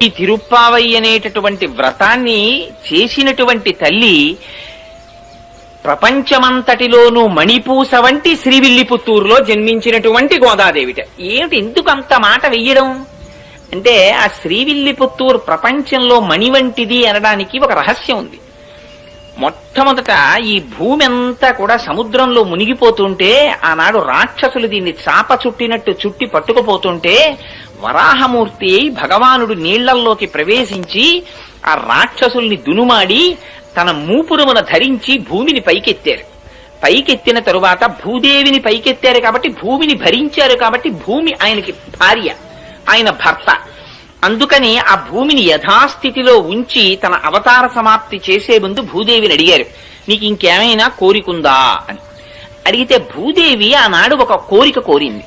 ఈ తిరుప్పావై అనేటటువంటి వ్రతాన్ని చేసినటువంటి తల్లి ప్రపంచమంతటిలోనూ మణిపూస వంటి శ్రీవిల్లిపుత్తూరులో జన్మించినటువంటి గోదాదేవిట. ఏమిటి ఎందుకు అంత మాట వెయ్యడం అంటే, ఆ శ్రీవిల్లిపుత్తూరు ప్రపంచంలో మణి వంటిది అనడానికి ఒక రహస్యం ఉంది. మొట్టమొదట ఈ భూమి అంతా కూడా సముద్రంలో మునిగిపోతుంటే, ఆనాడు రాక్షసులు దీన్ని చాప చుట్టినట్టు చుట్టి పట్టుకుపోతుంటే, వరాహమూర్తి భగవానుడు నీళ్లల్లోకి ప్రవేశించి ఆ రాక్షసుల్ని దునుమాడి తన మూపురమున ధరించి భూమిని పైకెత్తారు. పైకెత్తిన తరువాత భూదేవిని పైకెత్తారు కాబట్టి భూమిని భరించారు కాబట్టి భూమి ఆయనకి భార్య, ఆయన భర్త. అందుకని ఆ భూమిని యథాస్థితిలో ఉంచి తన అవతార సమాప్తి చేసే ముందు భూదేవిని అడిగారు, నీకు ఇంకేమైనా కోరికుందా అని. అడిగితే భూదేవి ఆనాడు ఒక కోరిక కోరింది.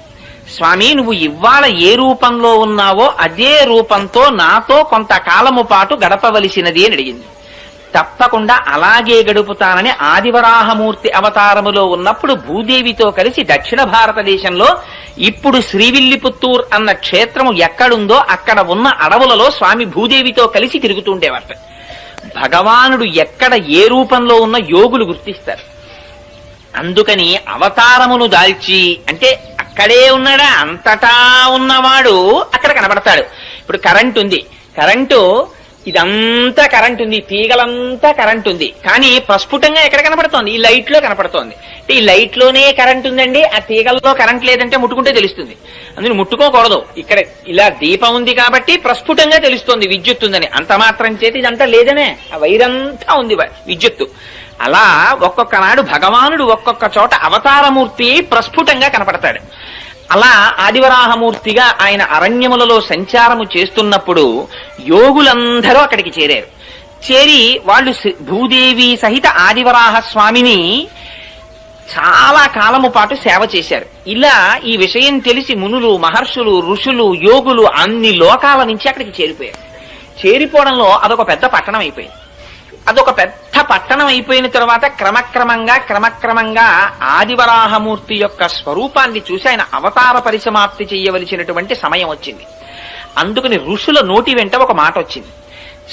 స్వామి, నువ్వు ఇవాళ ఏ రూపంలో ఉన్నావో అదే రూపంతో నాతో కొంతకాలము పాటు గడపవలసినది అని అడిగింది. తప్పకుండా అలాగే గడుపుతానని ఆదివరాహమూర్తి అవతారములో ఉన్నప్పుడు భూదేవితో కలిసి దక్షిణ భారతదేశంలో ఇప్పుడు శ్రీవిల్లిపుత్తూర్ అన్న క్షేత్రము ఎక్కడుందో అక్కడ ఉన్న అడవులలో స్వామి భూదేవితో కలిసి తిరుగుతుండేవాట. భగవానుడు ఎక్కడ ఏ రూపంలో ఉన్న యోగులు గుర్తిస్తారు. అందుకని అవతారమును దాల్చి, అంటే అక్కడే ఉన్నాడా, అంతటా ఉన్నవాడు అక్కడ కనబడతాడు. ఇప్పుడు కరెంట్ ఉంది, కరెంటు ఇదంతా కరెంట్ ఉంది, తీగలంతా కరెంట్ ఉంది, కానీ ప్రస్ఫుటంగా ఎక్కడ కనపడుతోంది? ఈ లైట్ లో కనపడుతోంది. అంటే ఈ లైట్ లోనే కరెంట్ ఉందండి, ఆ తీగల్లో కరెంట్ లేదంటే ముట్టుకుంటే తెలుస్తుంది. అందుకని ముట్టుకోకూడదు. ఇక్కడ ఇలా దీపం ఉంది కాబట్టి ప్రస్ఫుటంగా తెలుస్తోంది విద్యుత్ ఉందని. అంత మాత్రం చేతి ఇదంతా లేదనే, ఆ వైరంతా ఉంది విద్యుత్తు. అలా ఒక్కొక్క నాడు భగవానుడు ఒక్కొక్క చోట అవతారమూర్తి ప్రస్ఫుటంగా కనపడతాడు. అలా ఆదివరాహమూర్తిగా ఆయన అరణ్యములలో సంచారము చేస్తున్నప్పుడు యోగులందరూ అక్కడికి చేరారు. చేరి వాళ్ళు భూదేవి సహిత ఆదివరాహ స్వామిని చాలా కాలము పాటు సేవ చేశారు. ఇలా ఈ విషయం తెలిసి మునులు, మహర్షులు, ఋషులు, యోగులు అన్ని లోకాల నుంచి అక్కడికి చేరిపోయారు. చేరిపోవడంలో అదొక పెద్ద పట్టణం అయిపోయింది. అదొక పెద్ద పట్టణం అయిపోయిన తర్వాత క్రమక్రమంగా ఆదివరాహమూర్తి యొక్క స్వరూపాన్ని చూసి ఆయన అవతార పరిసమాప్తి చేయవలసినటువంటి సమయం వచ్చింది. అందుకని ఋషుల నోటి వెంట ఒక మాట వచ్చింది,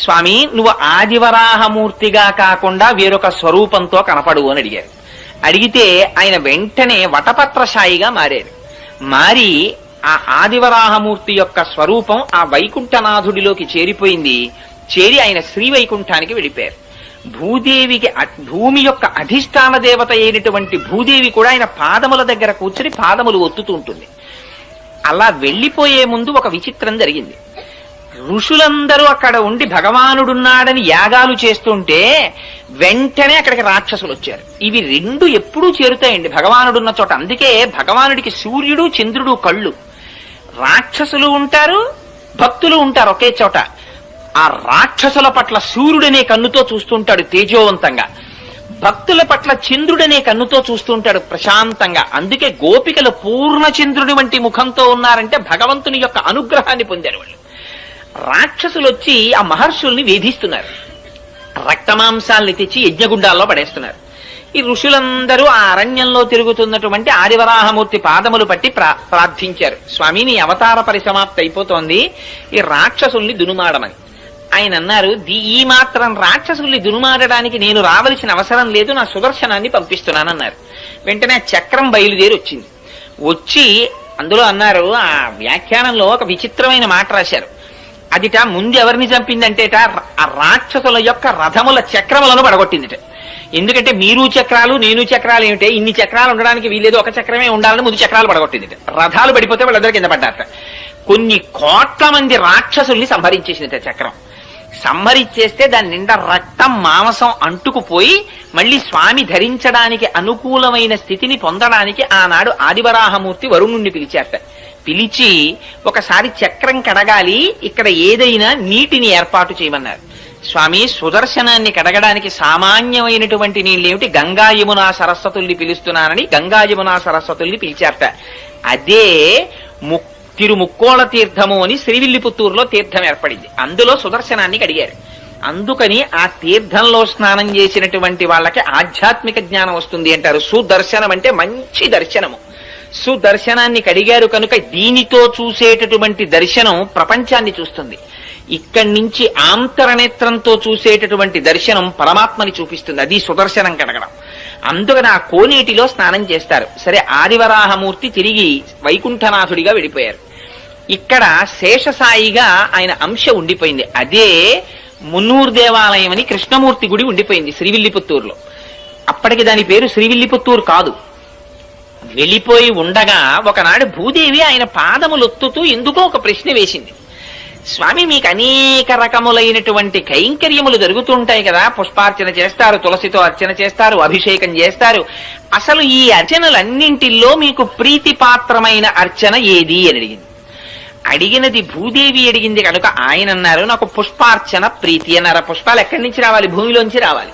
స్వామి నువ్వు ఆదివరాహమూర్తిగా కాకుండా వేరొక స్వరూపంతో కనపడు అని అడిగారు. అడిగితే ఆయన వెంటనే వటపత్రశాయిగా మారారు. మారి ఆ ఆదివరాహమూర్తి యొక్క స్వరూపం ఆ వైకుంఠనాథుడిలోకి చేరిపోయింది. చేరి ఆయన శ్రీవైకుంఠానికి వెళ్ళిపోయారు. భూదేవికి, భూమి యొక్క అధిష్టాన దేవత అయినటువంటి భూదేవి కూడా ఆయన పాదముల దగ్గర కూర్చుని పాదములు ఒత్తుతూ ఉంటుంది. అలా వెళ్లిపోయే ముందు ఒక విచిత్రం జరిగింది. ఋషులందరూ అక్కడ ఉండి భగవానుడున్నాడని యాగాలు చేస్తుంటే వెంటనే అక్కడికి రాక్షసులు వచ్చారు. ఇవి రెండు ఎప్పుడూ చేరుతాయండి భగవానుడున్న చోట. అందుకే భగవానుడికి సూర్యుడు చంద్రుడు కళ్ళు. రాక్షసులు ఉంటారు, భక్తులు ఉంటారు ఒకే చోట. ఆ రాక్షసుల పట్ల సూర్యుడనే కన్నుతో చూస్తుంటాడు తేజోవంతంగా, భక్తుల పట్ల చంద్రుడనే కన్నుతో చూస్తుంటాడు ప్రశాంతంగా. అందుకే గోపికలు పూర్ణచంద్రుడి వంటి ముఖంతో ఉన్నారంటే భగవంతుని యొక్క అనుగ్రహాన్ని పొందారు వాళ్ళు. రాక్షసులు వచ్చి ఆ మహర్షుల్ని వేధిస్తున్నారు, రక్తమాంసాల్ని తెచ్చి యజ్ఞగుండాల్లో పడేస్తున్నారు. ఈ ఋషులందరూ ఆ అరణ్యంలో తిరుగుతున్నటువంటి ఆదివరాహమూర్తి పాదములు పట్టి ప్రార్థించారు, స్వామి నీ అవతార పరిసమాప్తి అయిపోతోంది, ఈ రాక్షసుల్ని దునుమాడమని. ఆయన అన్నారు, ఈ మాత్రం రాక్షసుల్ని దునుమాడడానికి నేను రావలసిన అవసరం లేదు, నా సుదర్శనాన్ని పంపిస్తున్నానన్నారు. వెంటనే చక్రం బయలుదేరి వచ్చింది. వచ్చి అందులో అన్నారు, ఆ వ్యాఖ్యానంలో ఒక విచిత్రమైన మాట రాశారు. అదిట ముందు ఎవరిని చంపిందంటేట ఆ రాక్షసుల యొక్క రథముల చక్రములను పడగొట్టిందిట. ఎందుకంటే మీరు చక్రాలు నేను చక్రాలు ఏమిటే, ఇన్ని చక్రాలు ఉండడానికి వీలేదు, ఒక చక్రమే ఉండాలని ముందు చక్రాలు పడగొట్టింది. రథాలు పడిపోతే వాళ్ళందరూ కింద పడ్డారట. కొన్ని కోట్ల మంది రాక్షసుల్ని సంహరించేసింది చక్రం. సంహరించేస్తే దాని నిండా రక్తం మాంసం అంటుకుపోయి మళ్ళీ స్వామి ధరించడానికి అనుకూలమైన స్థితిని పొందడానికి ఆనాడు ఆదివరాహమూర్తి వరుణుణ్ణి పిలిచారట. పిలిచి ఒకసారి చక్రం కడగాలి, ఇక్కడ ఏదైనా నీటిని ఏర్పాటు చేయమన్నారు. స్వామి సుదర్శనాన్ని కడగడానికి సామాన్యమైనటువంటి నీళ్ళేమిటి, గంగా యమునా సరస్వతుల్ని పిలుస్తున్నానని గంగా యమునా సరస్వతుల్ని పిలిచారట. అదే తిరుముక్కోళ తీర్థము అని శ్రీవిల్లిపుత్తూరులో తీర్థం ఏర్పడింది. అందులో సుదర్శనాన్ని కడిగారు. అందుకని ఆ తీర్థంలో స్నానం చేసినటువంటి వాళ్ళకి ఆధ్యాత్మిక జ్ఞానం వస్తుంది అంటారు. సుదర్శనం అంటే మంచి దర్శనము. సుదర్శనాన్ని కడిగారు కనుక దీనితో చూసేటటువంటి దర్శనం ప్రపంచాన్ని చూస్తుంది. ఇక్కడి నుంచి ఆంతరనేత్రంతో చూసేటటువంటి దర్శనం పరమాత్మని చూపిస్తుంది. అది సుదర్శనం కడగడం. అందుకని ఆ కోనేటిలో స్నానం చేస్తారు. సరే, ఆదివరాహమూర్తి తిరిగి వైకుంఠనాథుడిగా వెళ్ళిపోయారు. ఇక్కడ శేషసాయిగా ఆయన అంశ ఉండిపోయింది. అదే మున్నూరు దేవాలయం అని కృష్ణమూర్తి గుడి ఉండిపోయింది శ్రీవిల్లిపుత్తూరులో. అప్పటికి దాని పేరు శ్రీవిల్లిపుత్తూరు కాదు. వెళ్ళిపోయి ఉండగా ఒకనాడు భూదేవి ఆయన పాదములొత్తుతూ ఎందుకో ఒక ప్రశ్న వేసింది. స్వామి, మీకు అనేక రకములైనటువంటి కైంకర్యములు జరుగుతుంటాయి కదా, పుష్పార్చన చేస్తారు, తులసితో అర్చన చేస్తారు, అభిషేకం చేస్తారు. అసలు ఈ అర్చనలన్నింటిలో మీకు ప్రీతిపాత్రమైన అర్చన ఏది అని అడిగింది. అడిగినది భూదేవి అడిగింది కనుక ఆయన అన్నారు, నాకు పుష్పార్చన ప్రీతి అన్నారు. పుష్పాలు ఎక్కడి నుంచి రావాలి? భూమిలోంచి రావాలి.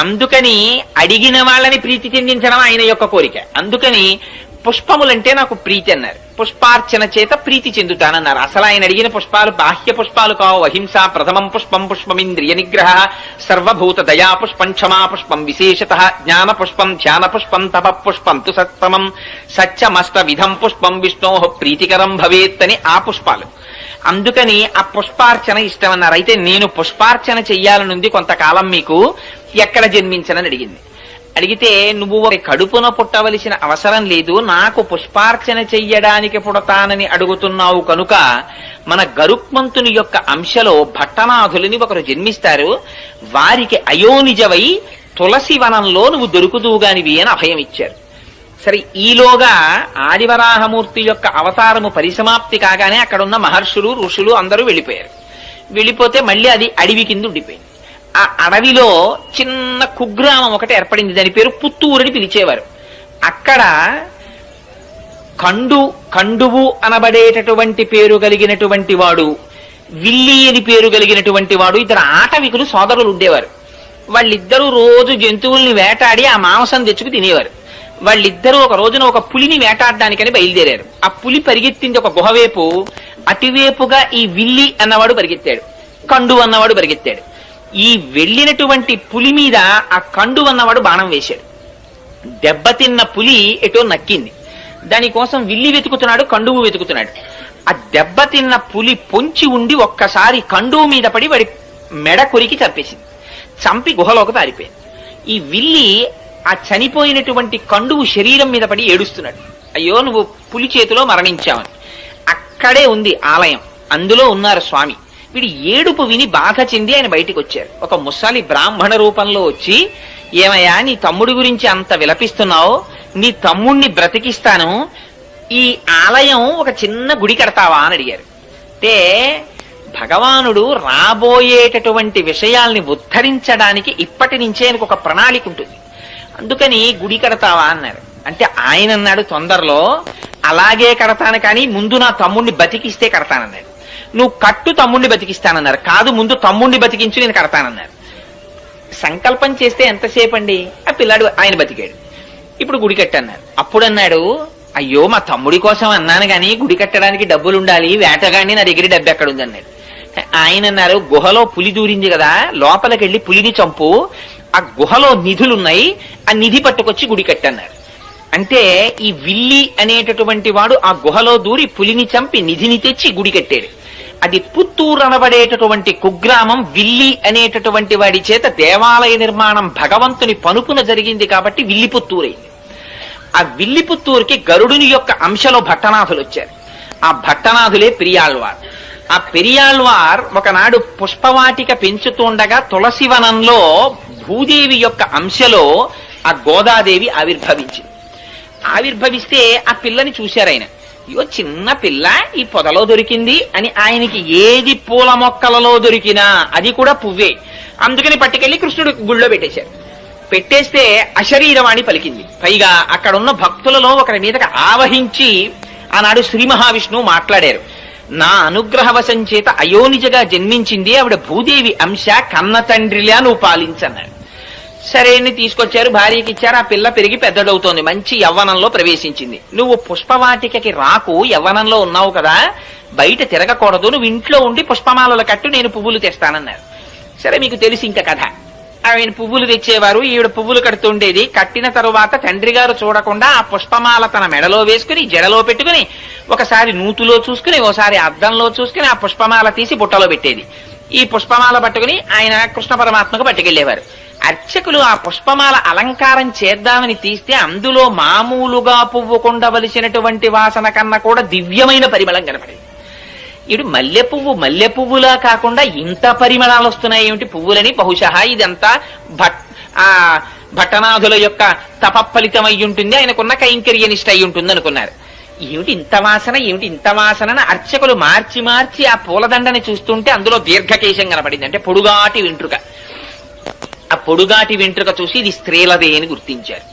అందుకని అడిగిన వాళ్ళని ప్రీతి చెందించడం ఆయన యొక్క కోరిక. అందుకని పుష్పములంటే నాకు ప్రీతి అన్నారు. పుష్పార్చన చేత ప్రీతి చెందుతానన్నారు. అసలు ఆయన అడిగిన పుష్పాలు బాహ్య పుష్పాలు కావు. అహింస ప్రథమం పుష్పం, పుష్పమింద్రియ నిగ్రహ, సర్వభూత దయా పుష్పం, క్షమా పుష్పం, విశేషత జ్ఞాన పుష్పం, ధ్యాన పుష్పం, తప పుష్పం తు సత్తమం, సత్యమష్ట విధం పుష్పం, విష్ణో ప్రీతికరం భవేత్ అని ఆ పుష్పాలు. అందుకని ఆ పుష్పార్చన ఇష్టమన్నారు. అయితే నేను పుష్పార్చన చెయ్యాలనుంది కొంతకాలం, మీకు ఎక్కడ జన్మించనని అడిగింది. అడిగితే, నువ్వు కడుపున పుట్టవలసిన అవసరం లేదు, నాకు పుష్పార్చన చెయ్యడానికి పుడతానని అడుగుతున్నావు కనుక మన గరుక్మంతుని యొక్క అంశలో భట్టనాథులని ఒకరు జన్మిస్తారు, వారికి అయోనిజవై తులసి వనంలో నువ్వు దొరుకుదువుగానివి అని అభయం ఇచ్చారు. సరే, ఈలోగా ఆదివరాహమూర్తి యొక్క అవతారము పరిసమాప్తి కాగానే అక్కడున్న మహర్షులు ఋషులు అందరూ వెళ్ళిపోయారు. వెళ్ళిపోతే మళ్ళీ అది అడవి కింద ఉండిపోయింది. ఆ అడవిలో చిన్న కుగ్రామం ఒకటి ఏర్పడింది. దాని పేరు పుత్తూరు అని పిలిచేవారు. అక్కడ కండువు అనబడేటటువంటి పేరు కలిగినటువంటి వాడు, విల్లి అని పేరు కలిగినటువంటి వాడు, ఇద్దరు ఆటవికులు సోదరులు ఉండేవారు. వాళ్ళిద్దరూ రోజు జంతువుల్ని వేటాడి ఆ మాంసం తెచ్చుకు తినేవారు. వాళ్ళిద్దరూ ఒక రోజున ఒక పులిని వేటాడడానికని బయలుదేరారు. ఆ పులి పరిగెత్తింది ఒక గుహవేపు. అటువేపుగా ఈ విల్లి అన్నవాడు పరిగెత్తాడు, కండు అన్నవాడు పరిగెత్తాడు. ఈ వెళ్ళినటువంటి పులి మీద ఆ కండు అన్నవాడు బాణం వేశాడు. దెబ్బతిన్న పులి ఎటో నక్కింది. దానికోసం విల్లి వెతుకుతున్నాడు, కండువు వెతుకుతున్నాడు. ఆ దెబ్బతిన్న పులి పొంచి ఉండి ఒక్కసారి కండువు మీద పడి వాడి మెడ కొరికి చంపేసింది. చంపి గుహలోకి పారిపోయింది. ఈ విల్లి ఆ చనిపోయినటువంటి కండువు శరీరం మీద పడి ఏడుస్తున్నాడు, అయ్యో నువ్వు పులి చేతిలో మరణించావని. అక్కడే ఉంది ఆలయం, అందులో ఉన్నారు స్వామి. వీడి ఏడుపు విని బాధ చెంది ఆయన బయటికి వచ్చారు. ఒక ముసలి బ్రాహ్మణ రూపంలో వచ్చి, ఏమయ్యా నీ తమ్ముడి గురించి అంత విలపిస్తున్నావు, నీ తమ్ముణ్ణి బ్రతికిస్తాను, ఈ ఆలయం ఒక చిన్న గుడి కడతావా అని అడిగారు. అంటే భగవానుడు రాబోయేటటువంటి విషయాల్ని ఉద్ధరించడానికి ఇప్పటి నుంచే ఆయనకు ఒక ప్రణాళిక ఉంటుంది. అందుకని గుడి కడతావా అన్నారు. అంటే ఆయన అన్నాడు, తొందరలో అలాగే కడతాను, కానీ ముందు నా తమ్ముణ్ణి బతికిస్తే కడతానన్నాడు. నువ్వు కట్టు, తమ్ముణ్ణి బతికిస్తానన్నారు. కాదు, ముందు తమ్ముణ్ణి బతికించు, నేను కడతానన్నారు. సంకల్పం చేస్తే ఎంతసేపు అండి, ఆ పిల్లాడు ఆయన బతికాడు. ఇప్పుడు గుడి కట్టన్నారు. అప్పుడు అన్నాడు, అయ్యో మా తమ్ముడి కోసం అన్నాను గాని గుడి కట్టడానికి డబ్బులు ఉండాలి, వేటగాడిని నా దగ్గర డబ్బు ఎక్కడుంది అన్నాడు. ఆయన అన్నారు, గుహలో పులి దూరింది కదా, లోపలికి వెళ్ళి పులిని చంపు, ఆ గుహలో నిధులున్నాయి, ఆ నిధి పట్టుకొచ్చి గుడి కట్టన్నారు. అంటే ఈ విల్లి అనేటటువంటి వాడు ఆ గుహలో దూరి పులిని చంపి నిధిని తెచ్చి గుడి కట్టాడు. అది పుత్తూరు అనబడేటటువంటి కుగ్రామం విల్లి అనేటటువంటి వాడి చేత దేవాలయ నిర్మాణం భగవంతుని పనుపున జరిగింది కాబట్టి విల్లిపుత్తూరైంది. ఆ విల్లిపుత్తూరుకి గరుడుని యొక్క అంశలో భట్టనాథులు వచ్చారు. ఆ భట్టనాథులే పెరియాళ్వార్. ఆ పెరియాళ్వార్ ఒకనాడు పుష్పవాటిక పెంచుతుండగా తులసివనంలో భూదేవి యొక్క అంశలో ఆ గోదాదేవి ఆవిర్భవించింది. ఆవిర్భవిస్తే ఆ పిల్లని చూశారు ఆయన. అయ్యో చిన్న పిల్ల ఈ పొదలో దొరికింది అని, ఆయనకి ఏది పూల మొక్కలలో దొరికినా అది కూడా పువ్వే. అందుకని పట్టుకెళ్లి కృష్ణుడు గుళ్ళో పెట్టేశారు. పెట్టేస్తే అశరీరవాణి పలికింది. పైగా అక్కడున్న భక్తులలో ఒకరి మీదకి ఆవహించి ఆనాడు శ్రీ మహావిష్ణువు మాట్లాడారు. నా అనుగ్రహవశం చేత అయోనిజగా జన్మించింది ఆవిడ భూదేవి అంశ, కన్న తండ్రిలా నువ్వు పాలించన్నారు. సరే అని తీసుకొచ్చారు, భార్యకి ఇచ్చారు. ఆ పిల్ల పెరిగి పెద్దదవుతోంది, మంచి యవ్వనంలో ప్రవేశించింది. నువ్వు పుష్పవాటికకి రాకు, యవ్వనంలో ఉన్నావు కదా, బయట తిరగకూడదు, నువ్వు ఇంట్లో ఉండి పుష్పమాలలు కట్టు, నేను పువ్వులు తెస్తానన్నారు. సరే మీకు తెలిసి ఇంకా కథ. ఆయన పువ్వులు తెచ్చేవారు, ఈవిడ పువ్వులు కడుతుండేది. కట్టిన తరువాత తండ్రి గారు చూడకుండా ఆ పుష్పమాల తన మెడలో వేసుకుని జడలో పెట్టుకుని ఒకసారి నూతులో చూసుకుని ఓసారి అద్దంలో చూసుకుని ఆ పుష్పమాల తీసి బుట్టలో పెట్టేది. ఈ పుష్పమాల పట్టుకుని ఆయన కృష్ణ పరమాత్మకు పట్టుకెళ్లేవారు. అర్చకులు ఆ పుష్పమాల అలంకారం చేద్దామని తీస్తే అందులో మామూలుగా పువ్వు కొండవలసినటువంటి వాసన కన్నా కూడా దివ్యమైన పరిమళం కనపడేది. ఇటు మల్లె పువ్వులా కాకుండా ఇంత పరిమళాలు వస్తున్నాయి ఏమిటి పువ్వులని, బహుశా ఇదంతా భట్టనాథుల యొక్క తపఫలితం అయి ఉంటుంది, ఆయనకున్న కైంకర్యనిష్ట అయి ఉంటుంది అనుకున్నారు. ఏమిటి ఇంత వాసన అర్చకులు మార్చి మార్చి ఆ పూలదండని చూస్తుంటే అందులో దీర్ఘకేశం కనపడింది. అంటే పొడుగాటి వెంట్రుక. ఆ పొడుగాటి వెంట్రుక చూసి ఇది స్త్రీలదే అని గుర్తించారు.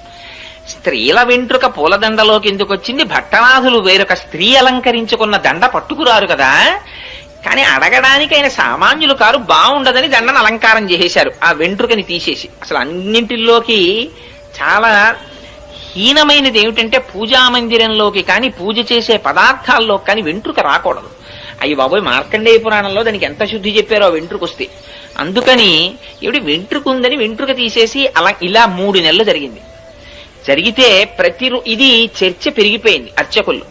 స్త్రీల వెంట్రుక పూలదండలోకి ఎందుకు వచ్చింది? భట్టనాథులు వేరొక స్త్రీ అలంకరించుకున్న దండ పట్టుకురారు కదా. కానీ అడగడానికి ఆయన సామాన్యులు కారు, బాగుండదని దండను అలంకారం చేసేశారు ఆ వెంట్రుకని తీసేసి. అసలు అన్నింటిలోకి చాలా హీనమైనది ఏమిటంటే పూజా మందిరంలోకి కానీ పూజ చేసే పదార్థాల్లో కానీ వెంట్రుక రాకూడదు. అయ్యి బాబోయ్, మార్కండేయ పురాణంలో దానికి ఎంత శుద్ధి చెప్పారో ఆ వెంట్రుక వస్తే. అందుకని ఏమిటి వెంట్రుక ఉందని వెంట్రుక తీసేసి అలా ఇలా 3 నెలలు జరిగింది. జరిగితే ఇది చర్చ పెరిగిపోయింది అర్చకుల్లో.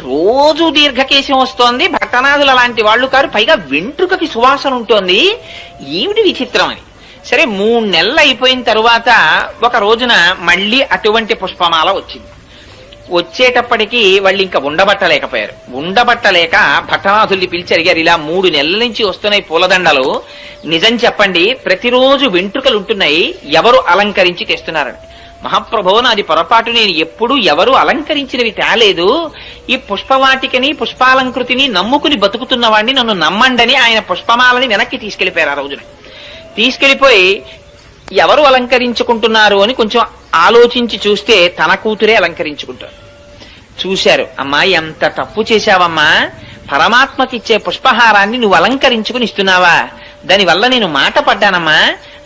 రోజు దీర్ఘకేశం వస్తోంది, భట్టనాథులు అలాంటి వాళ్ళు కారు, పైగా వెంట్రుకకి సువాసన ఉంటోంది, ఏమిటి విచిత్రం అని. సరే 3 నెలలు అయిపోయిన తరువాత ఒక రోజున మళ్ళీ అటువంటి పుష్పమాల వచ్చింది. వచ్చేటప్పటికి వాళ్ళు ఇంకా ఉండబట్టలేక భట్టనాథుల్ని పిలిచి అడిగారు, ఇలా 3 నెలల నుంచి వస్తున్నాయి పూలదండలు, నిజం చెప్పండి, ప్రతిరోజు వెంట్రుకలు ఉంటున్నాయి, ఎవరు అలంకరించి తెస్తున్నారని. మహాప్రభో, నాది పొరపాటు, నేను ఎప్పుడూ ఎవరు అలంకరించినవి తేలేదు, ఈ పుష్పవాటికని పుష్పాలంకృతిని నమ్ముకుని బతుకుతున్న వాడిని నన్ను నమ్మండని ఆయన పుష్పమాలని వెనక్కి తీసుకెళ్లిపోయారు. ఆ రోజున తీసుకెళ్లిపోయి ఎవరు అలంకరించుకుంటున్నారు అని కొంచెం ఆలోచించి చూస్తే తన కూతురే అలంకరించుకుంటారు. చూశారు, అమ్మా ఎంత తప్పు చేశావమ్మా, పరమాత్మకిచ్చే పుష్పహారాన్ని నువ్వు అలంకరించుకుని ఇస్తున్నావా, దానివల్ల నేను మాట పడ్డానమ్మా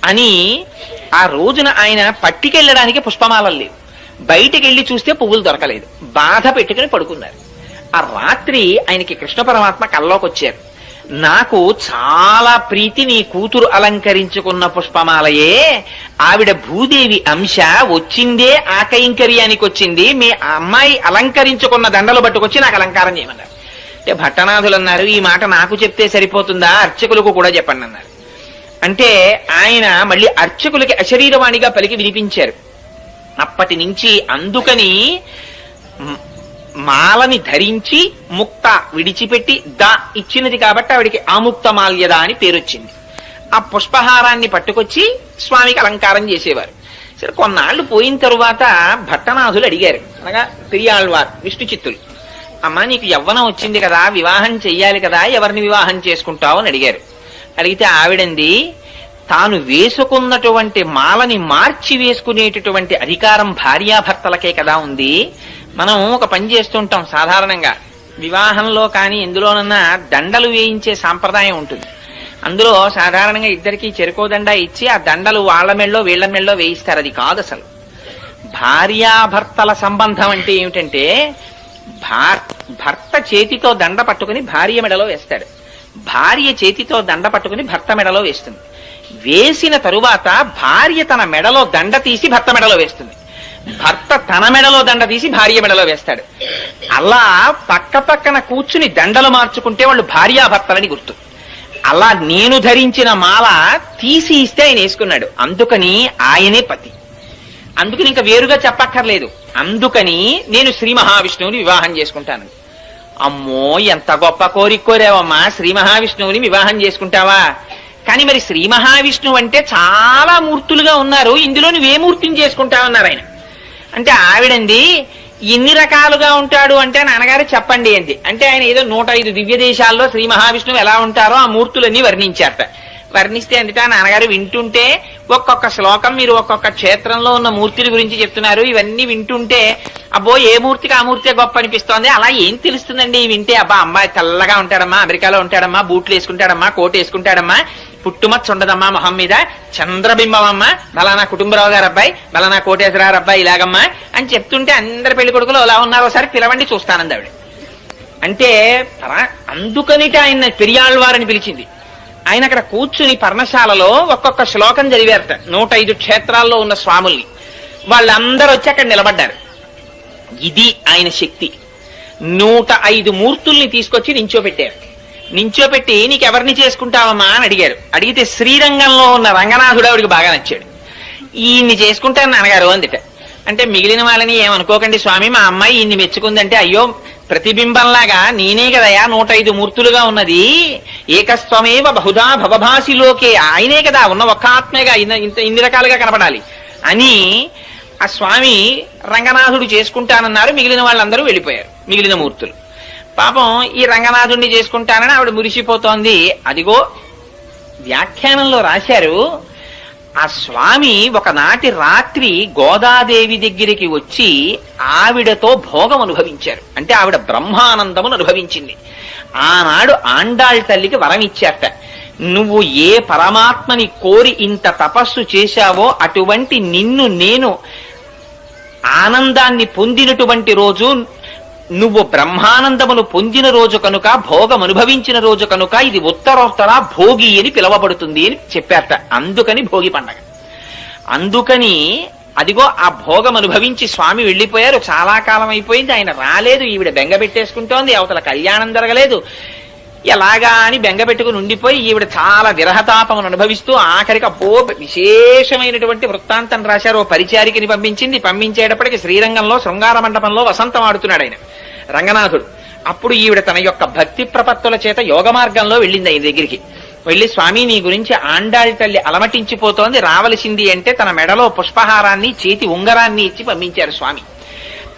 అని. ఆ రోజున ఆయన పట్టికెళ్ళడానికి పుష్పమాలలు లేవు, బయటికెళ్లి చూస్తే పువ్వులు దొరకలేదు, బాధ పెట్టుకుని పడుకున్నారు. ఆ రాత్రి ఆయనకి కృష్ణ పరమాత్మ కల్లోకి వచ్చారు. నాకు చాలా ప్రీతి నీ కూతురు అలంకరించుకున్న పుష్పమాలయే, ఆవిడ భూదేవి అంశ, వచ్చిందే ఆ కైంకర్యానికి వచ్చింది, మీ అమ్మాయి అలంకరించుకున్న దండలు పట్టుకొచ్చి నాకు అలంకారం చేయమన్నారు. అంటే భట్టనాథులు అన్నారు, ఈ మాట నాకు చెప్తే సరిపోతుందా, అర్చకులకు కూడా చెప్పండి అన్నారు. అంటే ఆయన మళ్ళీ అర్చకులకి అశరీరవాణిగా పలికి వినిపించారు. అప్పటి నుంచి అందుకని మాలని ధరించి ముక్త విడిచిపెట్టి ఇచ్చినది కాబట్టి ఆవిడికి ఆముక్త మాల్యద అని పేరొచ్చింది. ఆ పుష్పహారాన్ని పట్టుకొచ్చి స్వామికి అలంకారం చేసేవారు. సరే కొన్నాళ్లు పోయిన తరువాత భట్టనాథులు అడిగారు, అనగా పెరియాళ్వార్ విష్ణు చిత్తులు, అమ్మా నీకు యవ్వనం వచ్చింది కదా, వివాహం చెయ్యాలి కదా, ఎవరిని వివాహం చేసుకుంటావు అని అడిగారు. అడిగితే ఆవిడంది, తాను వేసుకున్నటువంటి మాలని మార్చి వేసుకునేటటువంటి అధికారం భార్యాభర్తలకే కదా ఉంది. మనం ఒక పని చేస్తుంటాం సాధారణంగా, వివాహంలో కానీ ఎందులోనన్నా దండలు వేయించే సాంప్రదాయం ఉంటుంది. అందులో సాధారణంగా ఇద్దరికి చెరుకో దండ ఇచ్చి ఆ దండలు వాళ్ళ మెళ్ళో వీళ్ల మెళ్ళో వేయిస్తారు. అది కాదు అసలు. భార్యాభర్తల సంబంధం అంటే ఏమిటంటే, భర్త చేతితో దండ పట్టుకుని భార్య మెడలో వేస్తాడు, భార్య చేతితో దండ పట్టుకుని భర్త మెడలో వేస్తుంది. వేసిన తరువాత భార్య తన మెడలో దండ తీసి భర్త మెడలో వేస్తుంది, భర్త తన మెడలో దండ తీసి భార్య మెడలో వేస్తాడు. అలా పక్క పక్కన కూర్చుని దండలు మార్చుకుంటే వాళ్ళు భార్యాభర్తలని గుర్తు. అలా నేను ధరించిన మాల తీసి ఇస్తే ఆయన వేసుకున్నాడు, అందుకని ఆయనే పతి. అందుకని ఇంకా వేరుగా చెప్పక్కర్లేదు. అందుకని నేను శ్రీ మహావిష్ణువుని వివాహం చేసుకుంటాను. అమ్మో, ఎంత గొప్ప కోరిక కోరావమ్మా, శ్రీ మహావిష్ణువుని వివాహం చేసుకుంటావా? కానీ మరి శ్రీ మహావిష్ణువు అంటే చాలా మూర్తులుగా ఉన్నారు, ఇందులో నువ్వే మూర్తిని చేసుకుంటావన్నారు ఆయన. అంటే ఆవిడంది, ఎన్ని రకాలుగా ఉంటాడు అంటే నాన్నగారు చెప్పండి అంది. అంటే ఆయన ఏదో 105 దివ్య దేశాల్లో శ్రీ మహావిష్ణువు ఎలా ఉంటారో ఆ మూర్తులన్నీ వర్ణించారట. వర్ణిస్తే అందుట నాన్నగారు వింటుంటే, ఒక్కొక్క శ్లోకం మీరు ఒక్కొక్క క్షేత్రంలో ఉన్న మూర్తుల గురించి చెప్తున్నారు, ఇవన్నీ వింటుంటే అబ్బో ఏ మూర్తికి ఆ మూర్తి గొప్ప అనిపిస్తోంది. అలా ఏం తెలుస్తుందండి వింటే? అబ్బా అమ్మాయి తెల్లగా ఉంటాడమ్మా, అమెరికాలో ఉంటాడమ్మా, బూట్లు వేసుకుంటాడమ్మా, కోట్ వేసుకుంటాడమ్మా, పుట్టుమచ్చ ఉండదమ్మా మొహం మీద, చంద్రబింబం అమ్మా, బలానా కుటుంబరావు గారు అబ్బాయి, బలానా కోటేశ్వరరావు అబ్బాయి ఇలాగమ్మా అని చెప్తుంటే అందరి పెళ్లి కొడుకులు ఎలా ఉన్నారో ఒకసారి పిలవండి చూస్తానంది ఆవిడ. అంటే అందుకనిట ఆయన పెరియాళ్వారని పిలిచింది. ఆయన అక్కడ కూర్చుని పర్ణశాలలో ఒక్కొక్క శ్లోకం చదివారట 105 క్షేత్రాల్లో ఉన్న స్వాముల్ని. వాళ్ళందరూ వచ్చి అక్కడ నిలబడ్డారు. ఇది ఆయన శక్తి. 105 మూర్తుల్ని తీసుకొచ్చి నించోపెట్టారు. నించోపెట్టి నీకెవరిని చేసుకుంటావమ్మా అని అడిగారు. అడిగితే శ్రీరంగంలో ఉన్న రంగనాథుడు ఆవిడికి బాగా నచ్చాడు. ఈయన్ని చేసుకుంటాను నాన్నగారు అందిట. అంటే మిగిలిన వాళ్ళని ఏమనుకోకండి స్వామి, మా అమ్మాయి ఇన్ని మెచ్చుకుందంటే, అయ్యో ప్రతిబింబంలాగా నేనే కదయా 105 మూర్తులుగా ఉన్నది, ఏకస్వమేవ బహుధా భవభాసిలోకే, ఆయనే కదా ఉన్న ఒక్క ఆత్మేగా ఇన్ని రకాలుగా కనపడాలి అని ఆ స్వామి రంగనాథుడు చేసుకుంటానన్నారు. మిగిలిన వాళ్ళందరూ వెళ్ళిపోయారు, మిగిలిన మూర్తులు. పాపం ఈ రంగనాథుడిని చేసుకుంటానని ఆవిడ మురిసిపోతోంది. అదిగో వ్యాఖ్యానంలో రాశారు, ఆ స్వామి ఒకనాటి రాత్రి గోదాదేవి దగ్గరికి వచ్చి ఆవిడతో భోగం అనుభవించారు. అంటే ఆవిడ బ్రహ్మానందమును అనుభవించింది. ఆనాడు ఆండాళ్ తల్లికి వరం ఇచ్చారట, నువ్వు ఏ పరమాత్మని కోరి ఇంత తపస్సు చేశావో అటువంటి నిన్ను నేను ఆనందాన్ని పొందినటువంటి రోజు, నువ్వు బ్రహ్మానందమును పొందిన రోజు కనుక, భోగం అనుభవించిన రోజు కనుక ఇది ఉత్తరోత్తర భోగి అని పిలవబడుతుంది అని చెప్పారట. అందుకని భోగి పండగ. అందుకని అదిగో ఆ భోగం అనుభవించి స్వామి వెళ్లిపోయారు. చాలా కాలం అయిపోయింది, ఆయన రాలేదు. ఈవిడ బెంగ పెట్టేసుకుంటోంది, అవతల కళ్యాణం జరగలేదు. ఎలాగా అని బెంగ పెట్టుకుని ఉండిపోయి ఈవిడ చాలా విరహతాపమును అనుభవిస్తూ ఆఖరికి విశేషమైనటువంటి వృత్తాంతం రాశారు. ఓ పరిచారికని పంపించింది. పంపించేటప్పటికి శ్రీరంగంలో శృంగార మండపంలో వసంతం ఆడుతున్నాడు ఆయన రంగనాథుడు. అప్పుడు ఈవిడ తన యొక్క భక్తి ప్రపత్తుల చేత యోగ మార్గంలో వెళ్ళింది ఆయన దగ్గరికి. వెళ్లి, స్వామి నీ గురించి ఆండాళి తల్లి అలమటించిపోతోంది, రావలసింది అంటే తన మెడలో పుష్పహారాన్ని చేతి ఉంగరాన్ని ఇచ్చి పంపించారు స్వామి.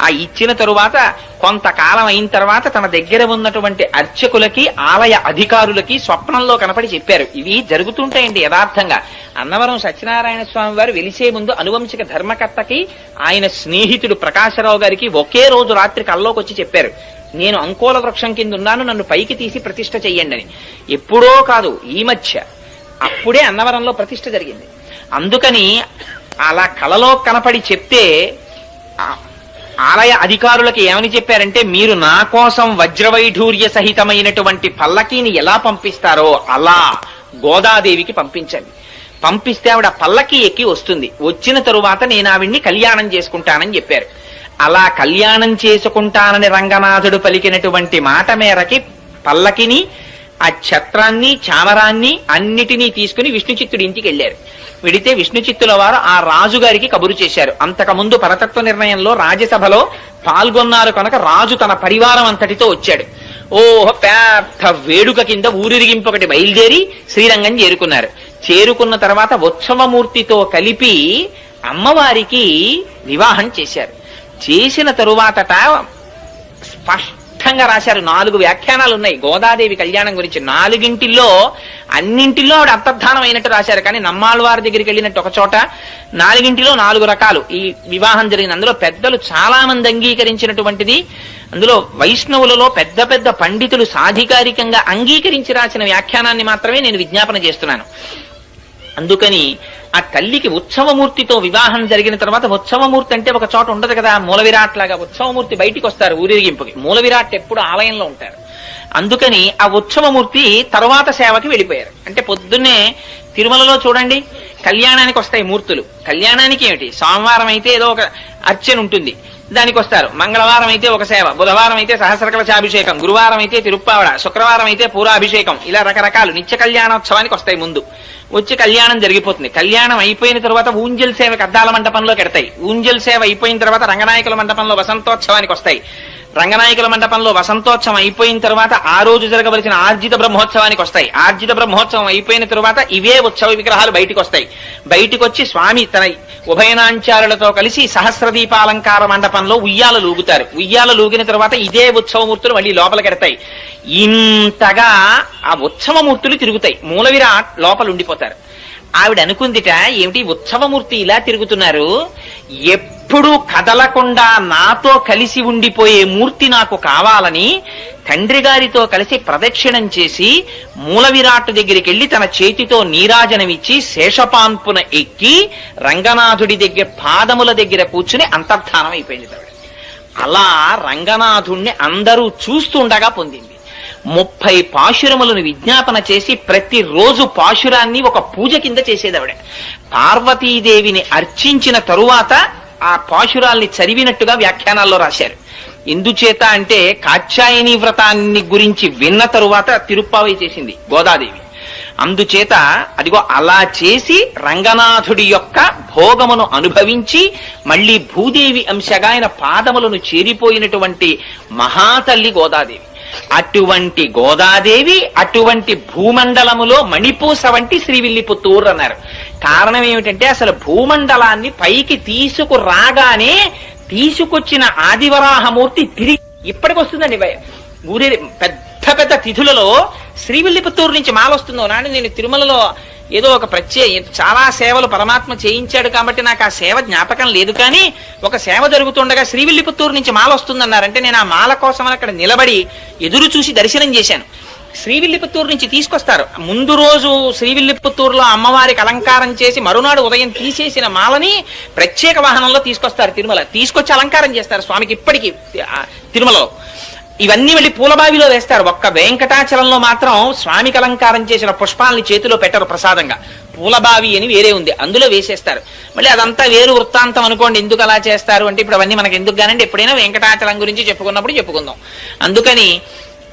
ఆ ఇచ్చిన తరువాత కొంతకాలం అయిన తర్వాత తన దగ్గర ఉన్నటువంటి అర్చకులకి, ఆలయ అధికారులకి స్వప్నంలో కనపడి చెప్పారు. ఇవి జరుగుతుంటాయండి యథార్థంగా. అన్నవరం సత్యనారాయణ స్వామి వారు వెలిసే ముందు అనువంశిక ధర్మకర్తకి ఆయన స్నేహితుడు ప్రకాశరావు గారికి ఒకే రోజు రాత్రి కల్లోకి వచ్చి చెప్పారు, నేను అంకోల వృక్షం కింద ఉన్నాను, నన్ను పైకి తీసి ప్రతిష్ఠ చెయ్యండి అని. ఎప్పుడో కాదు, ఈ మధ్య అప్పుడే అన్నవరంలో ప్రతిష్ఠ జరిగింది. అందుకని అలా కలలో కనపడి చెప్తే ఆలయ అధికారులకి ఏమని చెప్పారంటే, మీరు నా కోసం వజ్రవైఢూర్య సహితమైనటువంటి పల్లకీని ఎలా పంపిస్తారో అలా గోదాదేవికి పంపించండి. పంపిస్తే ఆవిడ పల్లకి ఎక్కి వస్తుంది. వచ్చిన తరువాత నేను ఆవిడ్ని కళ్యాణం చేసుకుంటానని చెప్పారు. అలా కళ్యాణం చేసుకుంటానని రంగనాథుడు పలికినటువంటి మాట మేరకి పల్లకిని, ఆ ఛత్రాన్ని, చామరాన్ని అన్నిటినీ తీసుకుని విష్ణుచిత్తుడి ఇంటికి వెళ్లారు. వెడితే విష్ణుచిత్తుల వారు ఆ రాజుగారికి కబురు చేశారు. అంతకుముందు పరతత్వ నిర్ణయంలో రాజ్యసభలో పాల్గొన్నారు కనుక రాజు తన పరివారం అంతటితో వచ్చాడు. పెద్ద వేడుక కింద ఊరిరిగింపు ఒకటి బయలుదేరి శ్రీరంగం చేరుకున్నారు. చేరుకున్న తర్వాత ఉత్సవమూర్తితో కలిపి అమ్మవారికి వివాహం చేశారు. చేసిన తరువాతట స్పష్టంగా రాశారు. 4 వ్యాఖ్యానాలు ఉన్నాయి గోదాదేవి కళ్యాణం గురించి. 4గింటిల్లో అన్నింటిలో ఆవిడ అంతర్ధానం అయినట్టు రాశారు. కానీ నమ్మాళ్ళవారి దగ్గరికి వెళ్ళినట్టు ఒక చోట 4గింటిలో 4 రకాలు ఈ వివాహం జరిగింది. అందులో పెద్దలు చాలా మంది అంగీకరించినటువంటిది. అందులో వైష్ణవులలో పెద్ద పెద్ద పండితులు సాధికారికంగా అంగీకరించి రాసిన వ్యాఖ్యానాన్ని మాత్రమే నేను విజ్ఞాపన చేస్తున్నాను. అందుకని ఆ తల్లికి ఉత్సవమూర్తితో వివాహం జరిగిన తర్వాత, ఉత్సవమూర్తి అంటే ఒక చోట ఉండదు కదా, మూల విరాట్ లాగా ఉత్సవమూర్తి బయటికి వస్తారు ఊరేగింపుకి. మూల విరాట్ ఎప్పుడు ఆలయంలో ఉంటారు. అందుకని ఆ ఉత్సవమూర్తి తరువాత సేవకి వెళ్ళిపోయారు. అంటే పొద్దున్నే తిరుమలలో చూడండి కళ్యాణానికి వస్తాయి మూర్తులు. కళ్యాణానికి ఏమిటి, సోమవారం అయితే ఏదో ఒక అర్చన ఉంటుంది, దానికి వస్తారు. మంగళవారం అయితే ఒక సేవ, బుధవారం అయితే సహస్రకలశాభిషేకం, గురువారం అయితే తిరుప్పావడ, శుక్రవారం అయితే పూరాభిషేకం, ఇలా రకరకాలు నిత్య కళ్యాణోత్సవానికి వస్తాయి. ముందు వచ్చి కళ్యాణం జరిగిపోతుంది. కళ్యాణం అయిపోయిన తర్వాత ఊంజల్ సేవకి అద్దాల మండపంలో కెడతాయి. ఊంజల్ సేవ అయిపోయిన తర్వాత రంగనాయకుల మండపంలో వసంతోత్సవానికి వస్తాయి. రంగనాయకుల మండపంలో వసంతోత్సవం అయిపోయిన తర్వాత ఆ రోజు జరగవలసిన ఆర్జిత బ్రహ్మోత్సవానికి వస్తాయి. ఆర్జిత బ్రహ్మోత్సవం అయిపోయిన తర్వాత ఇవే ఉత్సవ విగ్రహాలు బయటికి వస్తాయి. బయటికి వచ్చి స్వామి తన ఉభయనాంచారులతో కలిసి సహస్రదీపాలంకార మండపంలో ఉయ్యాల లూగుతారు. ఉయ్యాల లూగిన తర్వాత ఇదే ఉత్సవమూర్తులు మళ్ళీ లోపలికెడతాయి. ఇంతగా ఆ ఉత్సవమూర్తులు తిరుగుతాయి. మూల విరాట్ లోపల ఉండిపోతారు. ఆవిడ అనుకుందిట, ఏమిటి ఉత్సవమూర్తి ఇలా తిరుగుతున్నారు, ఎప్పుడూ కదలకుండా నాతో కలిసి ఉండిపోయే మూర్తి నాకు కావాలని తండ్రి గారితో కలిసి ప్రదక్షిణం చేసి మూల విరాట్ దగ్గరికి వెళ్లి తన చేతితో నీరాజనమిచ్చి శేషపాన్పున ఎక్కి రంగనాథుడి దగ్గర పాదముల దగ్గర కూర్చుని అంతర్ధానం అయిపోయింది. అలా రంగనాథుణ్ణి అందరూ చూస్తుండగా పొందింది. 30 పాశురములను విజ్ఞాపన చేసి ప్రతిరోజు పాశురాన్ని ఒక పూజ కింద చేసేదావిడ. పార్వతీదేవిని అర్చించిన తరువాత ఆ పాశురాల్ని చదివినట్టుగా వ్యాఖ్యానాల్లో రాశారు. ఎందుచేత అంటే కాత్యాయని వ్రతాన్ని గురించి విన్న తరువాత తిరుప్పావై చేసింది గోదాదేవి. అందుచేత అదిగో అలా చేసి రంగనాథుడి యొక్క భోగమును అనుభవించి మళ్ళీ భూదేవి అంశగా ఆయన పాదములను చేరిపోయినటువంటి మహాతల్లి గోదాదేవి. అటువంటి గోదాదేవి అటువంటి భూమండలములో మణిపూస వంటి శ్రీవిల్లిపుత్తూరు అన్నారు. కారణం ఏమిటంటే అసలు భూమండలాన్ని పైకి తీసుకురాగానే తీసుకొచ్చిన ఆదివరాహమూర్తి తిరిగి ఇప్పటికి వస్తుందండి. ఊరే పెద్ద పెద్ద తిథులలో శ్రీవిల్లిపుత్తూరు నుంచి మాల వస్తుందో నాడు నేను తిరుమలలో ఏదో ఒక చాలా సేవలు పరమాత్మ చేయించాడు కాబట్టి నాకు ఆ సేవ జ్ఞాపకం లేదు, కానీ ఒక సేవ జరుగుతుండగా శ్రీవిల్లిపుత్తూరు నుంచి మాల వస్తుందన్నారంటే నేను ఆ మాల కోసం అక్కడ నిలబడి ఎదురు చూసి దర్శనం చేశాను. శ్రీవిల్లిపుత్తూరు నుంచి తీసుకొస్తారు. ముందు రోజు శ్రీవిల్లిపుత్తూరులో అమ్మవారికి అలంకారం చేసి మరునాడు ఉదయం తీసేసిన మాలని ప్రత్యేక వాహనంలో తీసుకొస్తారు తిరుమల. తీసుకొచ్చి అలంకారం చేస్తారు స్వామికి ఇప్పటికీ తిరుమలలో. ఇవన్నీ వెళ్ళి పూలబావిలో వేస్తారు. ఒక్క వెంకటాచలంలో మాత్రం స్వామికి అలంకారం చేసిన పుష్పాలని చేతిలో పెట్టరు ప్రసాదంగా. పూలబావి అని వేరే ఉంది, అందులో వేసేస్తారు. మళ్ళీ అదంతా వేరు వృత్తాంతం అనుకోండి. ఎందుకు అలా చేస్తారు అంటే ఇప్పుడు అవన్నీ మనకి ఎందుకు కానండి, ఎప్పుడైనా వెంకటాచలం గురించి చెప్పుకున్నప్పుడు చెప్పుకుందాం. అందుకని